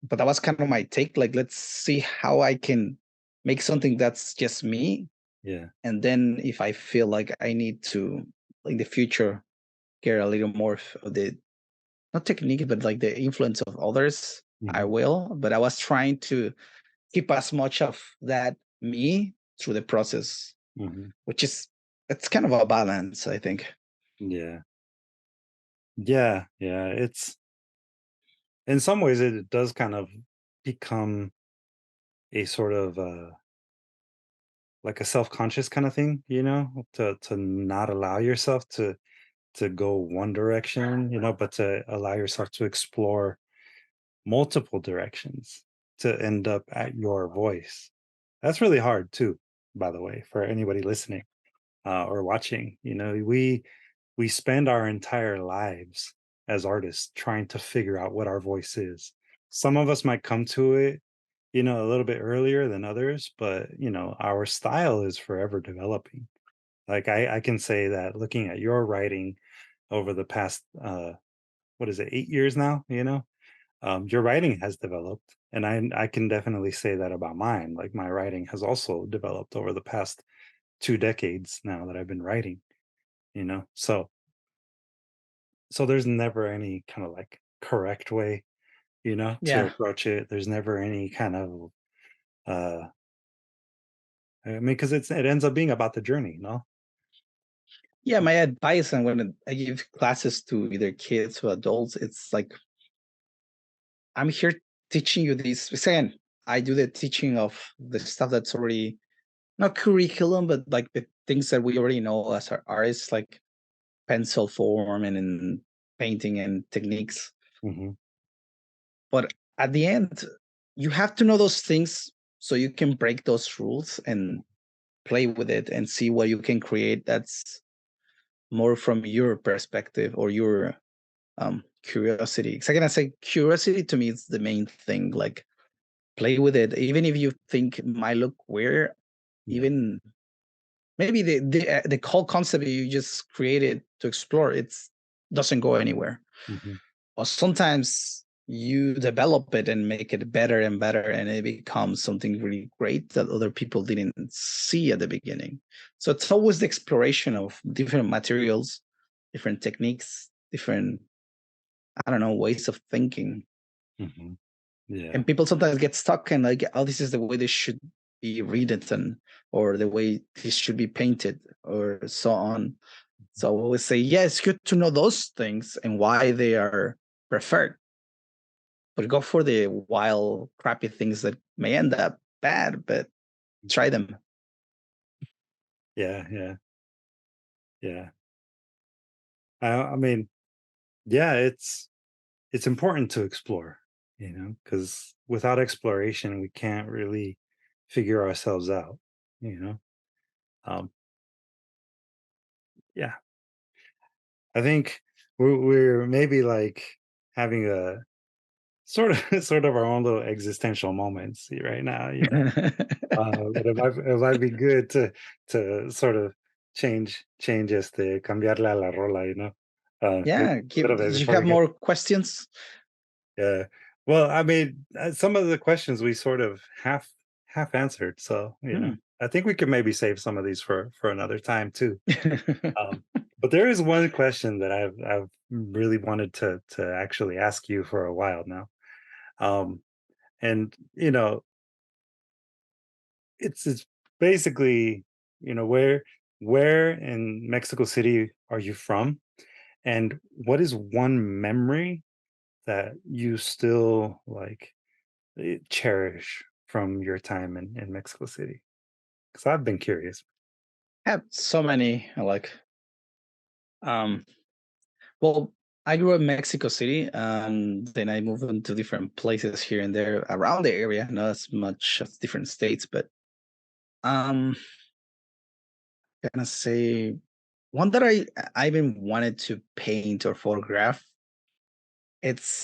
Speaker 2: But that was kind of my take. Like, let's see how I can make something that's just me.
Speaker 1: Yeah.
Speaker 2: And then if I feel like I need to, in the future, get a little more of the, not technique, but like the influence of others, I
Speaker 1: Hmm.
Speaker 2: will. But I was trying to keep as much of that me through the process,
Speaker 1: Hmm.
Speaker 2: which is, it's kind of a balance, I think.
Speaker 1: Yeah. Yeah. Yeah. It's in some ways it does kind of become a sort of like a self-conscious kind of thing, to not allow yourself to go one direction, but to allow yourself to explore multiple directions to end up at your voice. That's really hard too, by the way, for anybody listening or watching. We spend our entire lives as artists trying to figure out what our voice is. Some of us might come to it, a little bit earlier than others, but our style is forever developing. Like I can say that looking at your writing over the past what is it, 8 years now, your writing has developed. And I can definitely say that about mine. Like my writing has also developed over the past 2 decades now that I've been writing, so there's never any kind of like correct way, to
Speaker 2: Yeah.
Speaker 1: approach it. There's never any kind of uh I mean, because it ends up being about the journey, no?
Speaker 2: Yeah. My advice, and when I give classes to either kids or adults, it's like, I'm here teaching you these. Again, I do the teaching of the stuff that's already not curriculum, but like the things that we already know as artists, like pencil form and in painting and techniques.
Speaker 1: Mhm,
Speaker 2: But at the end, you have to know those things so you can break those rules and play with it and see what you can create that's more from your perspective or your curiosity. Because again, I say curiosity to me is the main thing. Like play with it, even if you think it might look weird.
Speaker 1: yeah,
Speaker 2: Even maybe the whole concept you just created to explore it's doesn't go anywhere.
Speaker 1: mhm,
Speaker 2: Or sometimes you develop it and make it better and better, and it becomes something really great that other people didn't see at the beginning. So it's always the exploration of different materials, different techniques, different, I don't know, ways of thinking.
Speaker 1: mhm, yeah,
Speaker 2: And people sometimes get stuck and like, oh, this is the way this should be written, or the way this should be painted, or so on. So I always say, yeah, it's good to know those things and why they are preferred, but go for the wild, crappy things that may end up bad, but try them.
Speaker 1: yeah, yeah, yeah. I mean, yeah, it's important to explore, because without exploration, we can't really figure ourselves out, you know? Um, yeah, I think we're maybe like having a sort of sort of our own little existential moments right now, you know? But it might be good to sort of change cambiarle a la rola, a
Speaker 2: Yeah,
Speaker 1: little
Speaker 2: did
Speaker 1: bit
Speaker 2: you
Speaker 1: before
Speaker 2: have
Speaker 1: we get.
Speaker 2: more questions?
Speaker 1: Yeah. Well, I mean, some of the questions we sort of half answered, so,
Speaker 2: Hmm.
Speaker 1: I think we could maybe save some of these for another time too. Um, but there is one question that I've really wanted to actually ask you for a while now. Um, and, it's basically, where in Mexico City are you from? And what is one memory that you still, like, cherish from your time in Mexico City? Because I've been curious.
Speaker 2: Have so many like um well, I grew up in Mexico City, and then I moved into different places here and there around the area, not as much as different states, but um gonna say one that I even wanted to paint or photograph. It's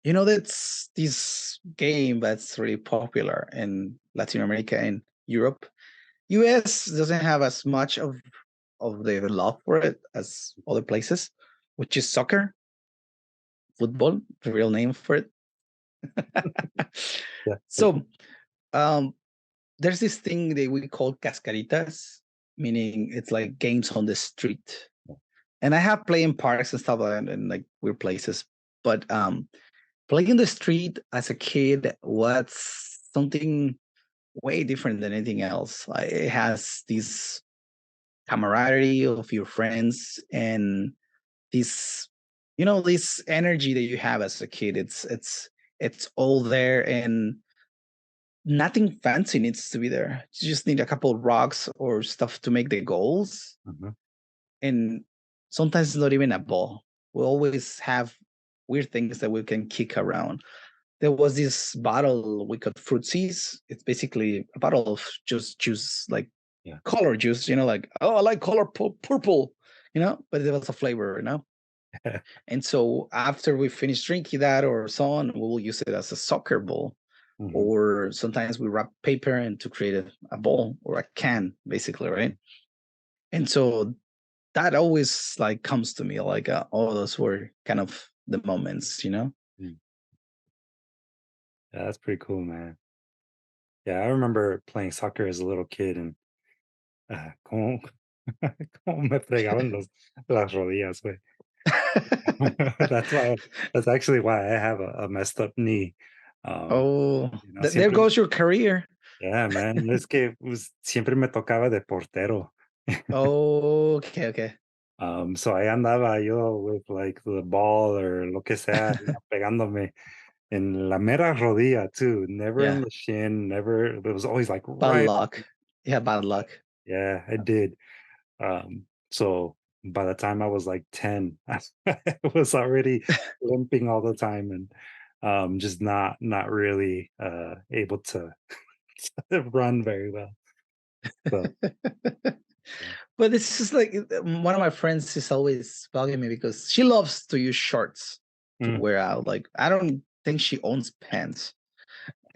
Speaker 2: that's this game that's really popular in Latin America and Europe. US doesn't have as much of the love for it as other places, which is soccer, football, the real name for it.
Speaker 1: Yeah.
Speaker 2: So um there's this thing that we call cascaritas, meaning it's like games on the street. And I have played in parks and stuff like that and like weird places. But playing in the street as a kid was something way different than anything else. Like, it has this camaraderie of your friends and this, this energy that you have as a kid. It's all there, and nothing fancy needs to be there. You just need a couple of rocks or stuff to make the goals,
Speaker 1: Mhm.
Speaker 2: and sometimes it's not even a ball. We always have weird things that we can kick around. There was this bottle we called fruit seas. It's basically a bottle of just juice, like
Speaker 1: Yeah.
Speaker 2: color juice, like, oh, I like color purple, but it was a flavor, And so after we finish drinking that or so on, we will use it as a soccer ball.
Speaker 1: Mhm.
Speaker 2: Or sometimes we wrap paper and to create a ball or a can, basically, right? And so that always like comes to me like, oh, those were kind of the moments.
Speaker 1: Mm. Yeah, that's pretty cool, man. Yeah, I remember playing soccer as a little kid and cómo, cómo me fregaban las rodillas, güey. That's why. That's actually why I have a messed up knee. Um,
Speaker 2: Oh, there
Speaker 1: siempre.
Speaker 2: goes your career.
Speaker 1: Yeah, man. Es que pues, siempre me tocaba de portero.
Speaker 2: Oh, okay, okay.
Speaker 1: So ahí andaba yo with like the ball or lo que sea, pegándome. in la mera rodilla too, never in
Speaker 2: Yeah,
Speaker 1: the shin, never it was always, like,
Speaker 2: bad
Speaker 1: right.
Speaker 2: luck. Yeah, bad luck.
Speaker 1: Yeah, I did. So by the time I was, like, 10, I was already limping all the time and, just not really, able to run very well. So, yeah.
Speaker 2: But this is like one of my friends is always bugging me because she loves to use shorts to
Speaker 1: Mm,
Speaker 2: wear out. Like I don't think she owns pants,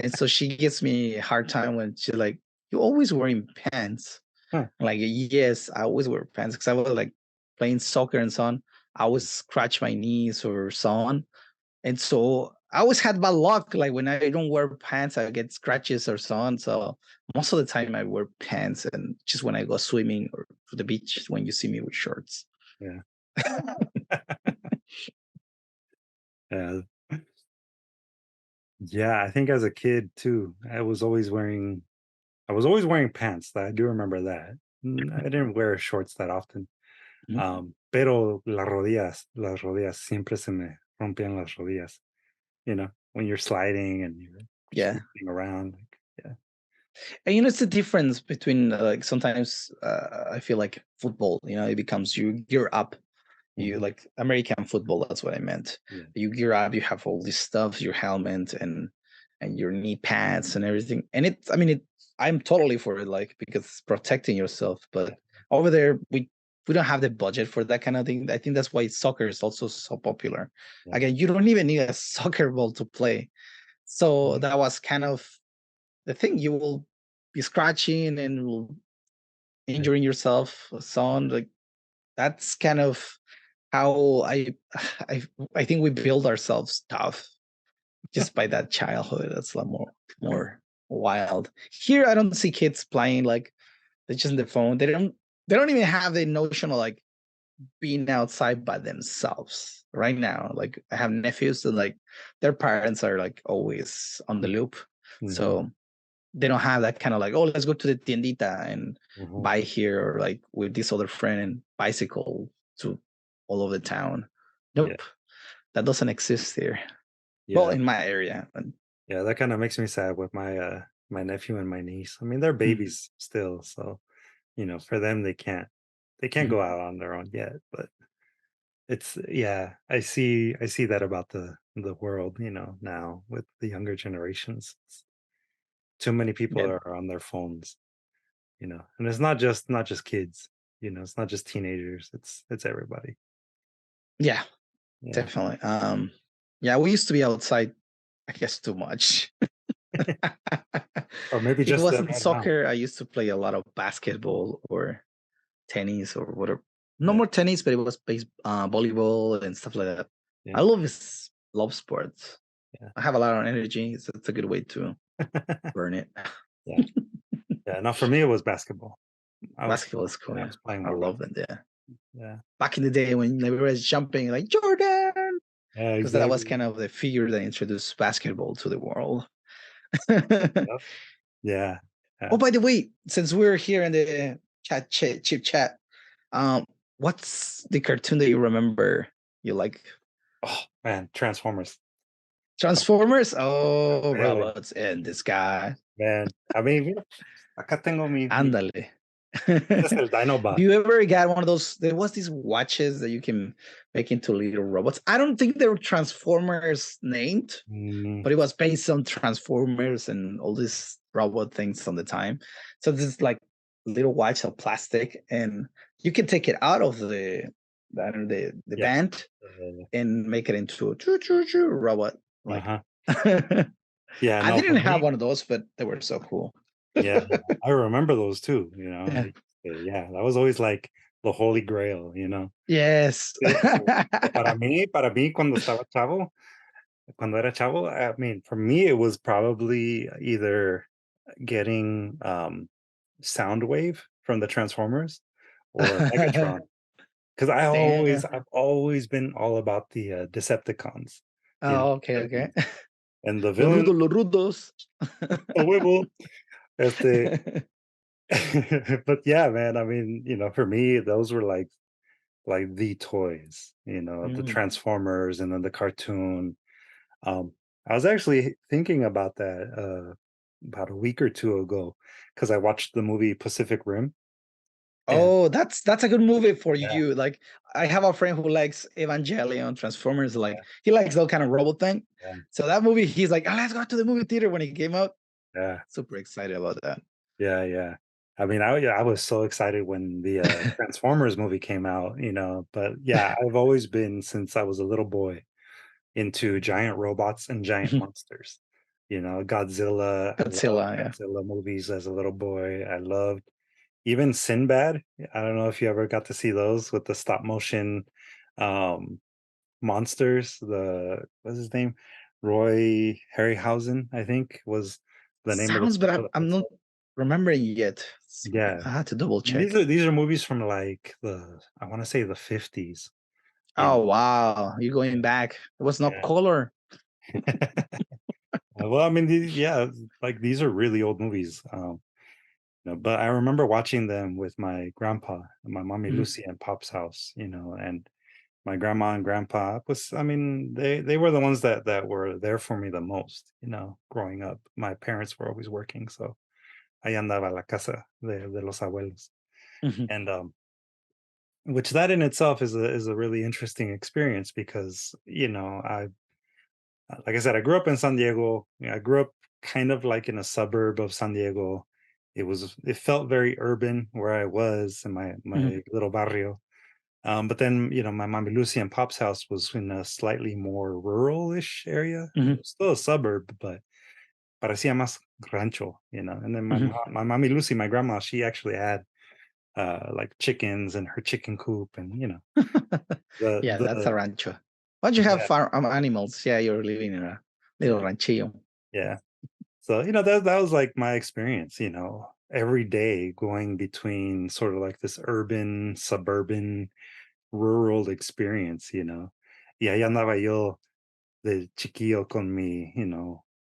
Speaker 2: and so she gives me a hard time when she's like, "You always wearing pants."
Speaker 1: huh,
Speaker 2: I'm like, yes, I always wear pants because I was like playing soccer and so on. I always scratch my knees or so on, and so I always had bad luck. Like when I don't wear pants, I get scratches or so on. So most of the time I wear pants, and just when I go swimming or to the beach, when you see me with shorts.
Speaker 1: yeah. Yeah. Yeah, I think as a kid too, I was always wearing pants. I do remember that. I didn't wear shorts that often.
Speaker 2: Mhm.
Speaker 1: Pero las rodillas siempre se me rompían las rodillas, when you're sliding and you're just
Speaker 2: Yeah,
Speaker 1: moving around. Like, yeah.
Speaker 2: and it's the difference between like sometimes I feel like football. It becomes you gear up. You
Speaker 1: Mhm.
Speaker 2: like American football, that's what I meant.
Speaker 1: Yeah.
Speaker 2: You gear up, you have all this stuff, your helmet and your knee pads and everything. And I'm totally for it, like because it's protecting yourself. But over there we don't have the budget for that kind of thing. I think that's why soccer is also so popular.
Speaker 1: Yeah.
Speaker 2: Again, you don't even need a soccer ball to play. So that was kind of the thing. You will be scratching and will
Speaker 1: Yeah.
Speaker 2: injuring yourself, so on. Like that's kind of how I I think we build ourselves tough just by that childhood. That's a lot more wild. Here I don't see kids playing like they're just on the phone. They don't even have the notion of like being outside by themselves right now. Like I have nephews that like their parents are like always on the loop.
Speaker 1: Mhm.
Speaker 2: So they don't have that kind of like, oh, let's go to the tiendita and
Speaker 1: Mhm.
Speaker 2: buy here or like with this other friend and bicycle to all over the town.
Speaker 1: Yeah.
Speaker 2: Nope, that doesn't exist here. Well,
Speaker 1: Yeah.
Speaker 2: in my area. But,
Speaker 1: Yeah. That kind of makes me sad with my nephew and my niece. I mean, they're
Speaker 2: mhm,
Speaker 1: babies still, so for them they can't
Speaker 2: mhm.
Speaker 1: go out on their own yet. But it's yeah, I see that about the world, now with the younger generations. Too many people
Speaker 2: Yeah,
Speaker 1: are on their phones, and it's not just kids, it's not just teenagers, it's everybody.
Speaker 2: yeah,
Speaker 1: Yeah.
Speaker 2: definitely. Yeah, we used to be outside, I guess, too much.
Speaker 1: Or maybe
Speaker 2: If it
Speaker 1: just
Speaker 2: wasn't
Speaker 1: right now.
Speaker 2: soccer, I used to play a lot of basketball or tennis or whatever. No
Speaker 1: Yeah.
Speaker 2: more tennis, but it was volleyball and stuff like that. I
Speaker 1: Yeah.
Speaker 2: love sports.
Speaker 1: Yeah.
Speaker 2: I have a lot of energy, so it's a good way to burn it.
Speaker 1: Yeah. Yeah. Now for me, it was basketball. I was
Speaker 2: Basketball is cool.
Speaker 1: I
Speaker 2: Yeah,
Speaker 1: was playing
Speaker 2: I
Speaker 1: more
Speaker 2: love
Speaker 1: basketball.
Speaker 2: it. Yeah,
Speaker 1: Yeah.
Speaker 2: back in the day when everybody was jumping like Jordan,
Speaker 1: Yeah.
Speaker 2: because that was
Speaker 1: Exactly.
Speaker 2: kind of the figure that introduced basketball to the world.
Speaker 1: Yep. Yeah.
Speaker 2: Oh,
Speaker 1: Yeah.
Speaker 2: by the way, since we're here in the chip chat, um, what's the cartoon that you remember you like?
Speaker 1: Oh man, Transformers.
Speaker 2: Transformers? Oh,
Speaker 1: Really,
Speaker 2: robots in the sky.
Speaker 1: man. I mean, mira, acá tengo mi
Speaker 2: Ándale.
Speaker 1: este es el
Speaker 2: Do
Speaker 1: Dinobot.
Speaker 2: you ever get one of those? There was these watches that you can make into little robots. I don't think they were Transformers named,
Speaker 1: Mm,
Speaker 2: but it was based on Transformers and all these robot things on the time. So this is like little watch of plastic, and you can take it out of I don't know, the
Speaker 1: yeah.
Speaker 2: band
Speaker 1: Uh,
Speaker 2: and make it into a choo choo choo robot. Like
Speaker 1: uh-huh. Yeah,
Speaker 2: I
Speaker 1: no,
Speaker 2: didn't
Speaker 1: for
Speaker 2: have
Speaker 1: me,
Speaker 2: one of those, but they were so cool.
Speaker 1: yeah, I remember those too,
Speaker 2: Yeah.
Speaker 1: yeah, that was always like the holy grail.
Speaker 2: Yes.
Speaker 1: Para mí, cuando era chavo, I mean, for me, it was probably either getting Soundwave from the Transformers or Megatron. Because
Speaker 2: Damn.
Speaker 1: I've always been all about the Decepticons, you know,
Speaker 2: Oh, okay,
Speaker 1: and
Speaker 2: okay.
Speaker 1: and the
Speaker 2: Los
Speaker 1: villain,
Speaker 2: rudos, los rudos.
Speaker 1: a huevo, este, but yeah, man, I mean, for me, those were like the toys, the
Speaker 2: Mm.
Speaker 1: Transformers and then the cartoon. I was actually thinking about that about a week or two ago because I watched the movie Pacific Rim. And
Speaker 2: Oh, that's a good movie for
Speaker 1: yeah,
Speaker 2: you. Like, I have a friend who likes Evangelion, Transformers. Like, he likes that kind of robot thing.
Speaker 1: yeah,
Speaker 2: So that movie, he's like, "Oh, let's go to the movie theater" when it came out.
Speaker 1: yeah,
Speaker 2: Super excited about that.
Speaker 1: yeah, yeah. I mean, yeah, I was so excited when the Transformers movie came out, but yeah, I've always been since I was a little boy into giant robots and giant monsters. Godzilla. I love
Speaker 2: Godzilla, yeah.
Speaker 1: Godzilla movies as a little boy. I loved even Sinbad. I don't know if you ever got to see those with the stop motion um monsters. What's his name? Roy Harryhausen, I think, was the name of the
Speaker 2: Sounds, but
Speaker 1: special
Speaker 2: I'm
Speaker 1: effects
Speaker 2: not
Speaker 1: guy.
Speaker 2: remembering yet.
Speaker 1: Yeah.
Speaker 2: I had to double
Speaker 1: And these
Speaker 2: check.
Speaker 1: are these are movies from like I want to say the 50s, you know.
Speaker 2: Oh wow, you're going back. It was no
Speaker 1: Yeah.
Speaker 2: color.
Speaker 1: Well, I mean, yeah, like these are really old movies. But I remember watching them with my grandpa and my mommy
Speaker 2: Mhm,
Speaker 1: Lucy and Pop's house, and my grandma and grandpa was, I mean, they were the ones that were there for me the most, growing up. My parents were always working, so ahí andaba la casa de los abuelos.
Speaker 2: mhm,
Speaker 1: And which that in itself is a really interesting experience because, like I said, I grew up in San Diego. I grew up kind of like in a suburb of San Diego. It felt very urban where I was in my
Speaker 2: mhm,
Speaker 1: my little barrio. But then, my mommy Lucy and Pop's house was in a slightly more rural-ish area. It
Speaker 2: mhm,
Speaker 1: was still a suburb, but parecía más rancho. And then my
Speaker 2: mhm.
Speaker 1: my mommy Lucy, my grandma, she actually had like chickens in her chicken coop, and the
Speaker 2: Yeah, that's
Speaker 1: the
Speaker 2: a rancho. Once you have
Speaker 1: yeah,
Speaker 2: farm animals, yeah, you're living in a little
Speaker 1: yeah,
Speaker 2: ranchillo.
Speaker 1: yeah. So, that was like my experience, every day going between sort of like this urban, suburban, rural experience. Y ahí andaba yo de chiquillo con mi,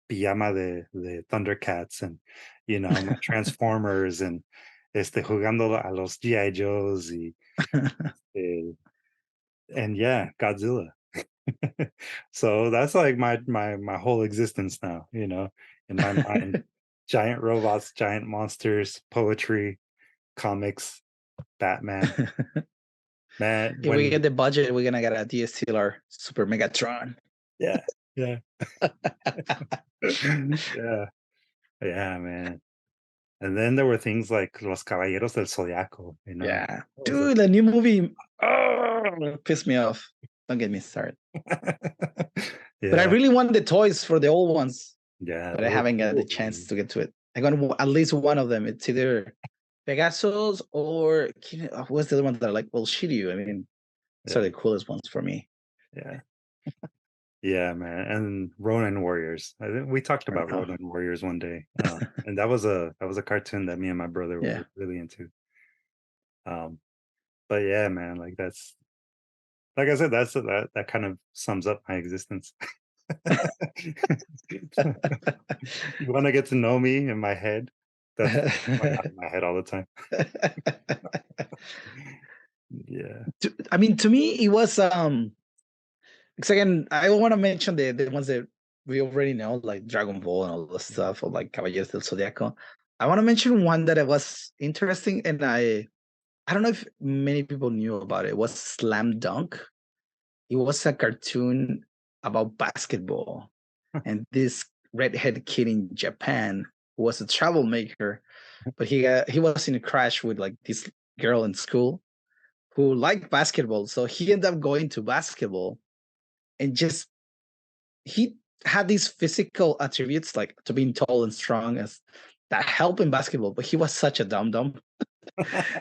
Speaker 1: pijama de Thundercats, and, my Transformers, and jugando a los G.I. Joes, eh, and yeah, Godzilla. So that's like my whole existence now, in my mind. Giant robots, giant monsters, poetry, comics, Batman. Man,
Speaker 2: If we get
Speaker 1: when
Speaker 2: the budget, we're gonna get a DSTL Super Megatron.
Speaker 1: yeah, yeah. Yeah, yeah, man. And then there were things like Los Caballeros del Zodiaco,
Speaker 2: Yeah,
Speaker 1: What was it?
Speaker 2: dude, the new movie, oh, pissed me off. Don't get me started. But I
Speaker 1: Yeah,
Speaker 2: really want the toys for the old ones,
Speaker 1: yeah,
Speaker 2: but I haven't got the
Speaker 1: those
Speaker 2: chance to get to it. I got at least one of them. It's either Pegasus or what's the other one that I like? Well, Shiryu. I mean, those are
Speaker 1: yeah,
Speaker 2: the coolest ones for me.
Speaker 1: yeah. Yeah, man, and Ronin Warriors. I think we talked
Speaker 2: Right
Speaker 1: about
Speaker 2: now.
Speaker 1: Ronin Warriors one day, and that was a cartoon that me and my brother
Speaker 2: Yeah.
Speaker 1: were really into. Um, but yeah, man, like that's like I said, that kind of sums up my existence. You want to get to know me in my head? That's going on in my head all the time. Yeah,
Speaker 2: I mean, to me, it was because again, I want to mention the ones that we already know, like Dragon Ball and all the stuff, or like Caballeros del Zodiaco. I want to mention one that it was interesting, and I don't know if many people knew about it. It was Slam Dunk. It was a cartoon about basketball, and this redhead kid in Japan who was a troublemaker, but he was in a crash with like this girl in school who liked basketball, so he ended up going to basketball and just he had these physical attributes like to being tall and strong as that help in basketball, but he was such a dum dum.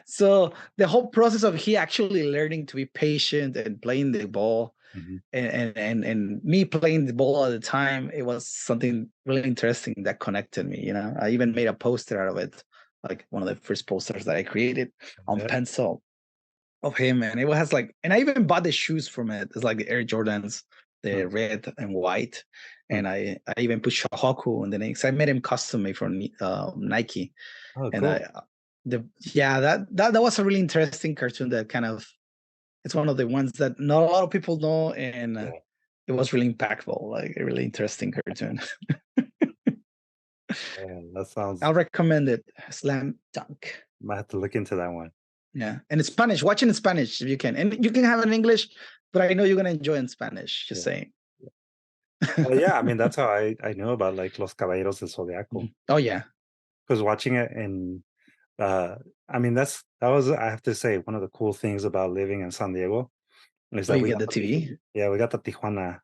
Speaker 2: So the whole process of he actually learning to be patient and playing the ball
Speaker 1: mhm,
Speaker 2: and me playing the ball at the time, it was something really interesting that connected me. I even made a poster out of it, like one of the first posters that I created on
Speaker 1: yeah,
Speaker 2: pencil of him, and it has like, and I even bought the shoes from it. It's like the Air Jordans, the
Speaker 1: nice.
Speaker 2: red and white,
Speaker 1: Hmm.
Speaker 2: and I even put Shohoku on the next. I made him custom made from Nike,
Speaker 1: Oh,
Speaker 2: and
Speaker 1: cool.
Speaker 2: the yeah that was a really interesting cartoon that kind of it's one of the ones that not a lot of people know, and
Speaker 1: Yeah,
Speaker 2: it was really impactful, like a really interesting cartoon.
Speaker 1: And that sounds
Speaker 2: I'll recommend it. Slam dunk.
Speaker 1: might have to look into that one.
Speaker 2: Yeah, and in Spanish. Watch it in Spanish if you can, and you can have it in English, but I know you're gonna enjoy it in Spanish. Just
Speaker 1: Yeah.
Speaker 2: saying.
Speaker 1: Well, yeah, I mean, that's how I know about, like, Los Caballeros del Zodiaco,
Speaker 2: Mhm. Oh yeah.
Speaker 1: because watching it in, uh I mean, that was, I have to say, one of the cool things about living in San Diego is
Speaker 2: Oh,
Speaker 1: that
Speaker 2: you
Speaker 1: we
Speaker 2: get
Speaker 1: got
Speaker 2: the TV.
Speaker 1: we got the Tijuana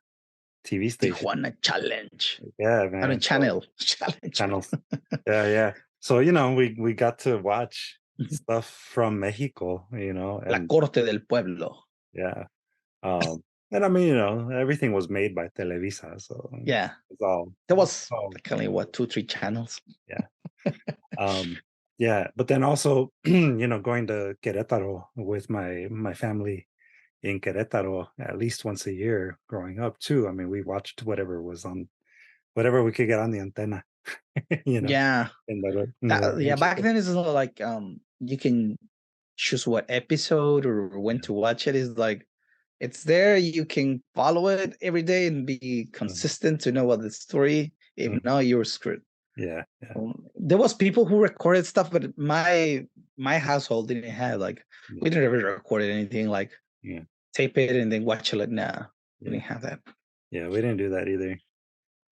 Speaker 1: TV station.
Speaker 2: Tijuana Challenge.
Speaker 1: Yeah,
Speaker 2: I mean
Speaker 1: man, so
Speaker 2: channel challenge.
Speaker 1: channels. Yeah, yeah. So, we got to watch
Speaker 2: Mhm.
Speaker 1: stuff from Mexico,
Speaker 2: La
Speaker 1: and
Speaker 2: corte del pueblo.
Speaker 1: yeah. And I mean, everything was made by Televisa, so
Speaker 2: Yeah,
Speaker 1: it's all
Speaker 2: there was
Speaker 1: all
Speaker 2: like only what 2, 3 channels.
Speaker 1: yeah. Um, yeah, but then also, going to Querétaro with my family in Querétaro at least once a year growing up too. I mean, we watched whatever we could get on the antenna, you know,
Speaker 2: Yeah,
Speaker 1: in the
Speaker 2: yeah. Back
Speaker 1: ranchito.
Speaker 2: then, it's not like you can choose what episode or when
Speaker 1: Yeah.
Speaker 2: to watch it. Is like it's there. You can follow it every day and be
Speaker 1: Mhm.
Speaker 2: consistent to know what the story. If
Speaker 1: Mhm.
Speaker 2: not, you're screwed.
Speaker 1: Yeah, yeah,
Speaker 2: There was people who recorded stuff, but my household didn't have like
Speaker 1: yeah,
Speaker 2: we didn't ever record anything like
Speaker 1: yeah,
Speaker 2: tape it and then watch it. Like, nah, we
Speaker 1: yeah,
Speaker 2: didn't have that.
Speaker 1: yeah. We didn't do that either,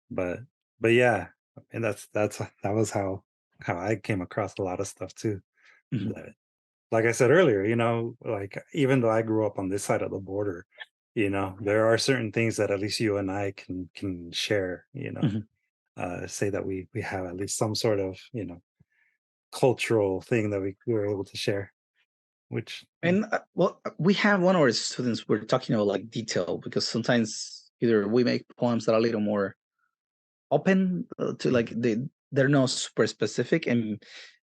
Speaker 1: but yeah, and that was how I came across a lot of stuff too.
Speaker 2: Mhm,
Speaker 1: That, like I said earlier, like, even though I grew up on this side of the border, there are certain things that at least you and I can share.
Speaker 2: mhm.
Speaker 1: Say that we have at least some sort of cultural thing that we were able to share, which
Speaker 2: And well, we have one of our students. We're talking about like detail because sometimes either we make poems that are a little more open to like
Speaker 1: Mhm.
Speaker 2: they're not super specific, and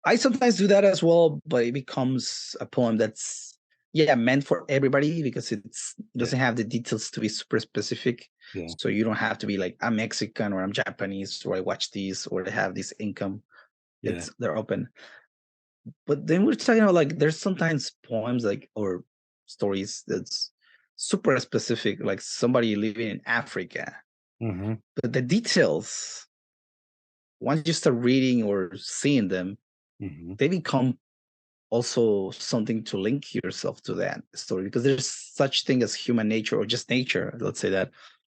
Speaker 2: I sometimes do that as well. But it becomes a poem that's yeah meant for everybody because it
Speaker 1: Yeah,
Speaker 2: doesn't have the details to be super specific.
Speaker 1: yeah,
Speaker 2: So you don't have to be like I'm Mexican or I'm Japanese or I watch these or they have this income.
Speaker 1: yeah,
Speaker 2: They're open. But then we're talking about like there's sometimes poems like or stories that's super specific, like somebody living in Africa.
Speaker 1: hmm,
Speaker 2: But the details, once you start reading or seeing them,
Speaker 1: hmm,
Speaker 2: they become also something to link yourself to that story because there's such thing as human nature or just nature, let's say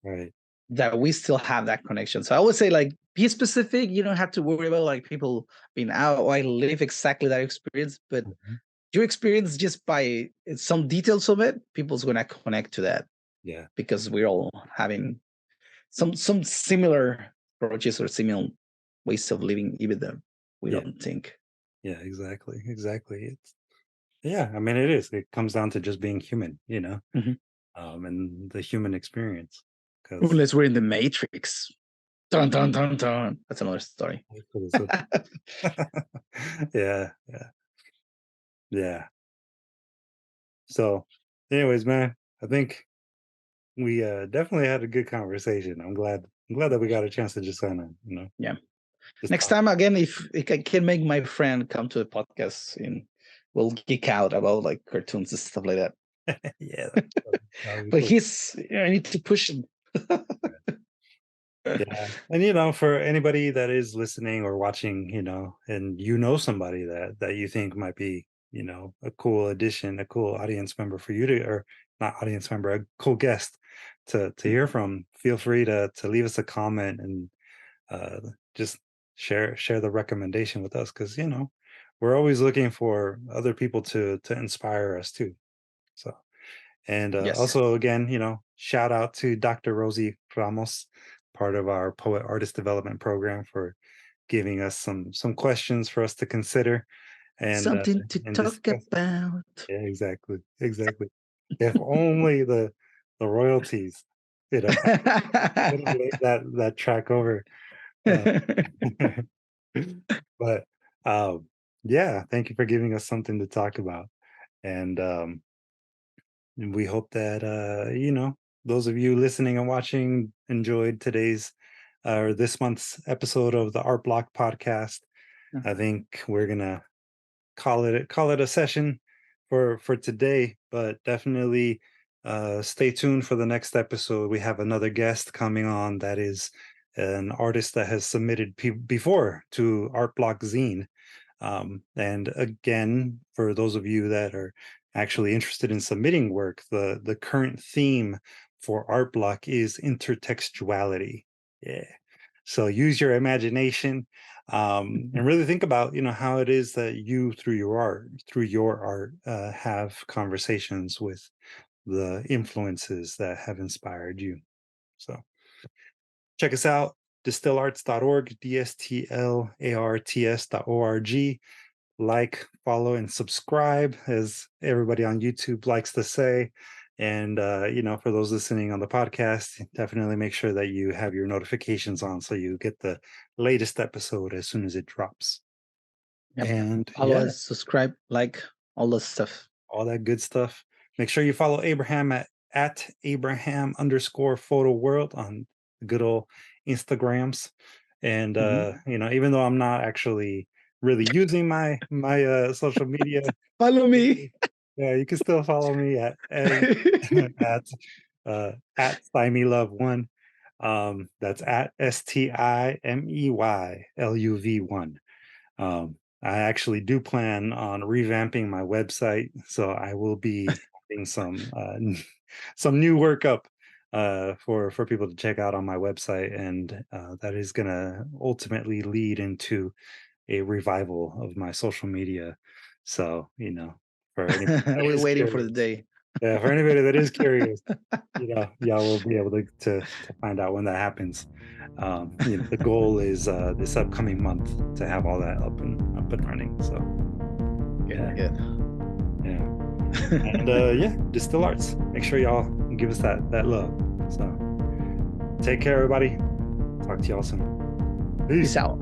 Speaker 1: right,
Speaker 2: that we still have that connection. So I would say like be specific. You don't have to worry about like people being out. Oh, I live exactly that experience, but
Speaker 1: hmm,
Speaker 2: your experience just by some details of it, people's gonna connect to that
Speaker 1: yeah,
Speaker 2: because we're all having some similar approaches or similar ways of living, even though we
Speaker 1: yeah,
Speaker 2: don't think.
Speaker 1: yeah, exactly, exactly. Yeah, I mean, it comes down to just being human,
Speaker 2: Mhm.
Speaker 1: and the human experience, because
Speaker 2: Unless we're in the Matrix. Dun dun dun dun. That's another story.
Speaker 1: yeah, yeah, yeah. So, anyways, man, I think we definitely had a good conversation. I'm glad that we got a chance to just kind of,
Speaker 2: Yeah.
Speaker 1: just
Speaker 2: Next
Speaker 1: talk.
Speaker 2: time, again, if I can make my friend come to the podcast and we'll geek out about like cartoons and stuff like that.
Speaker 1: Yeah, that would be
Speaker 2: But
Speaker 1: cool.
Speaker 2: I need to push him.
Speaker 1: Yeah, and for anybody that is listening or watching, and somebody that you think might be, a cool addition, a cool audience member for you to, or not audience member, a cool guest to hear from. Feel free to leave us a comment and uh, just share the recommendation with us, because we're always looking for other people to inspire us too. So, and
Speaker 2: Yes.
Speaker 1: also, again, shout out to Dr. Rosie Ramos, part of our poet artist development program, for giving us some questions for us to consider and
Speaker 2: Something to talk
Speaker 1: discuss.
Speaker 2: about.
Speaker 1: Yeah, exactly, exactly. If only the royalties, would have laid that track over. Uh, but yeah, thank you for giving us something to talk about, and we hope that those of you listening and watching enjoyed today's or this month's episode of the Art Block podcast. I think we're gonna call it a session for today, but definitely Stay tuned for the next episode. We have another guest coming on that is an artist that has submitted before to Art Block Zine. And again, for those of you that are actually interested in submitting work, the current theme for Art Block is intertextuality. Yeah. So use your imagination, and really think about, how it is that you, through your art, have conversations with the influences that have inspired you. So check us out, distillarts.org, DSTLARTS.org. Like, follow, and subscribe, as everybody on YouTube likes to say. And, for those listening on the podcast, definitely make sure that you have your notifications on so you get the latest episode as soon as it drops.
Speaker 2: Yep.
Speaker 1: And
Speaker 2: Follow
Speaker 1: yeah,
Speaker 2: us, subscribe, like all the stuff.
Speaker 1: all that good stuff. Make sure you follow Abraham at Abraham_photo world on the good old Instagrams. And
Speaker 2: Mhm.
Speaker 1: even though I'm not actually really using my social media,
Speaker 2: Follow me.
Speaker 1: yeah, you can still follow me at at Stymie Love One. That's at STIMEYLUV1. I actually do plan on revamping my website, so I will be having some new work up for people to check out on my website, and that is going to ultimately lead into a revival of my social media. So, for anybody that
Speaker 2: We're
Speaker 1: is
Speaker 2: waiting for the
Speaker 1: curious,
Speaker 2: day.
Speaker 1: yeah, for anybody that is curious, y'all will be able to find out when that happens. The goal is this upcoming month to have all that up and running. So
Speaker 2: Good,
Speaker 1: yeah,
Speaker 2: good.
Speaker 1: yeah, and yeah, Distill Arts. Make sure y'all give us that love. So take care, everybody. Talk to y'all soon.
Speaker 2: Peace
Speaker 1: Peace.
Speaker 2: out.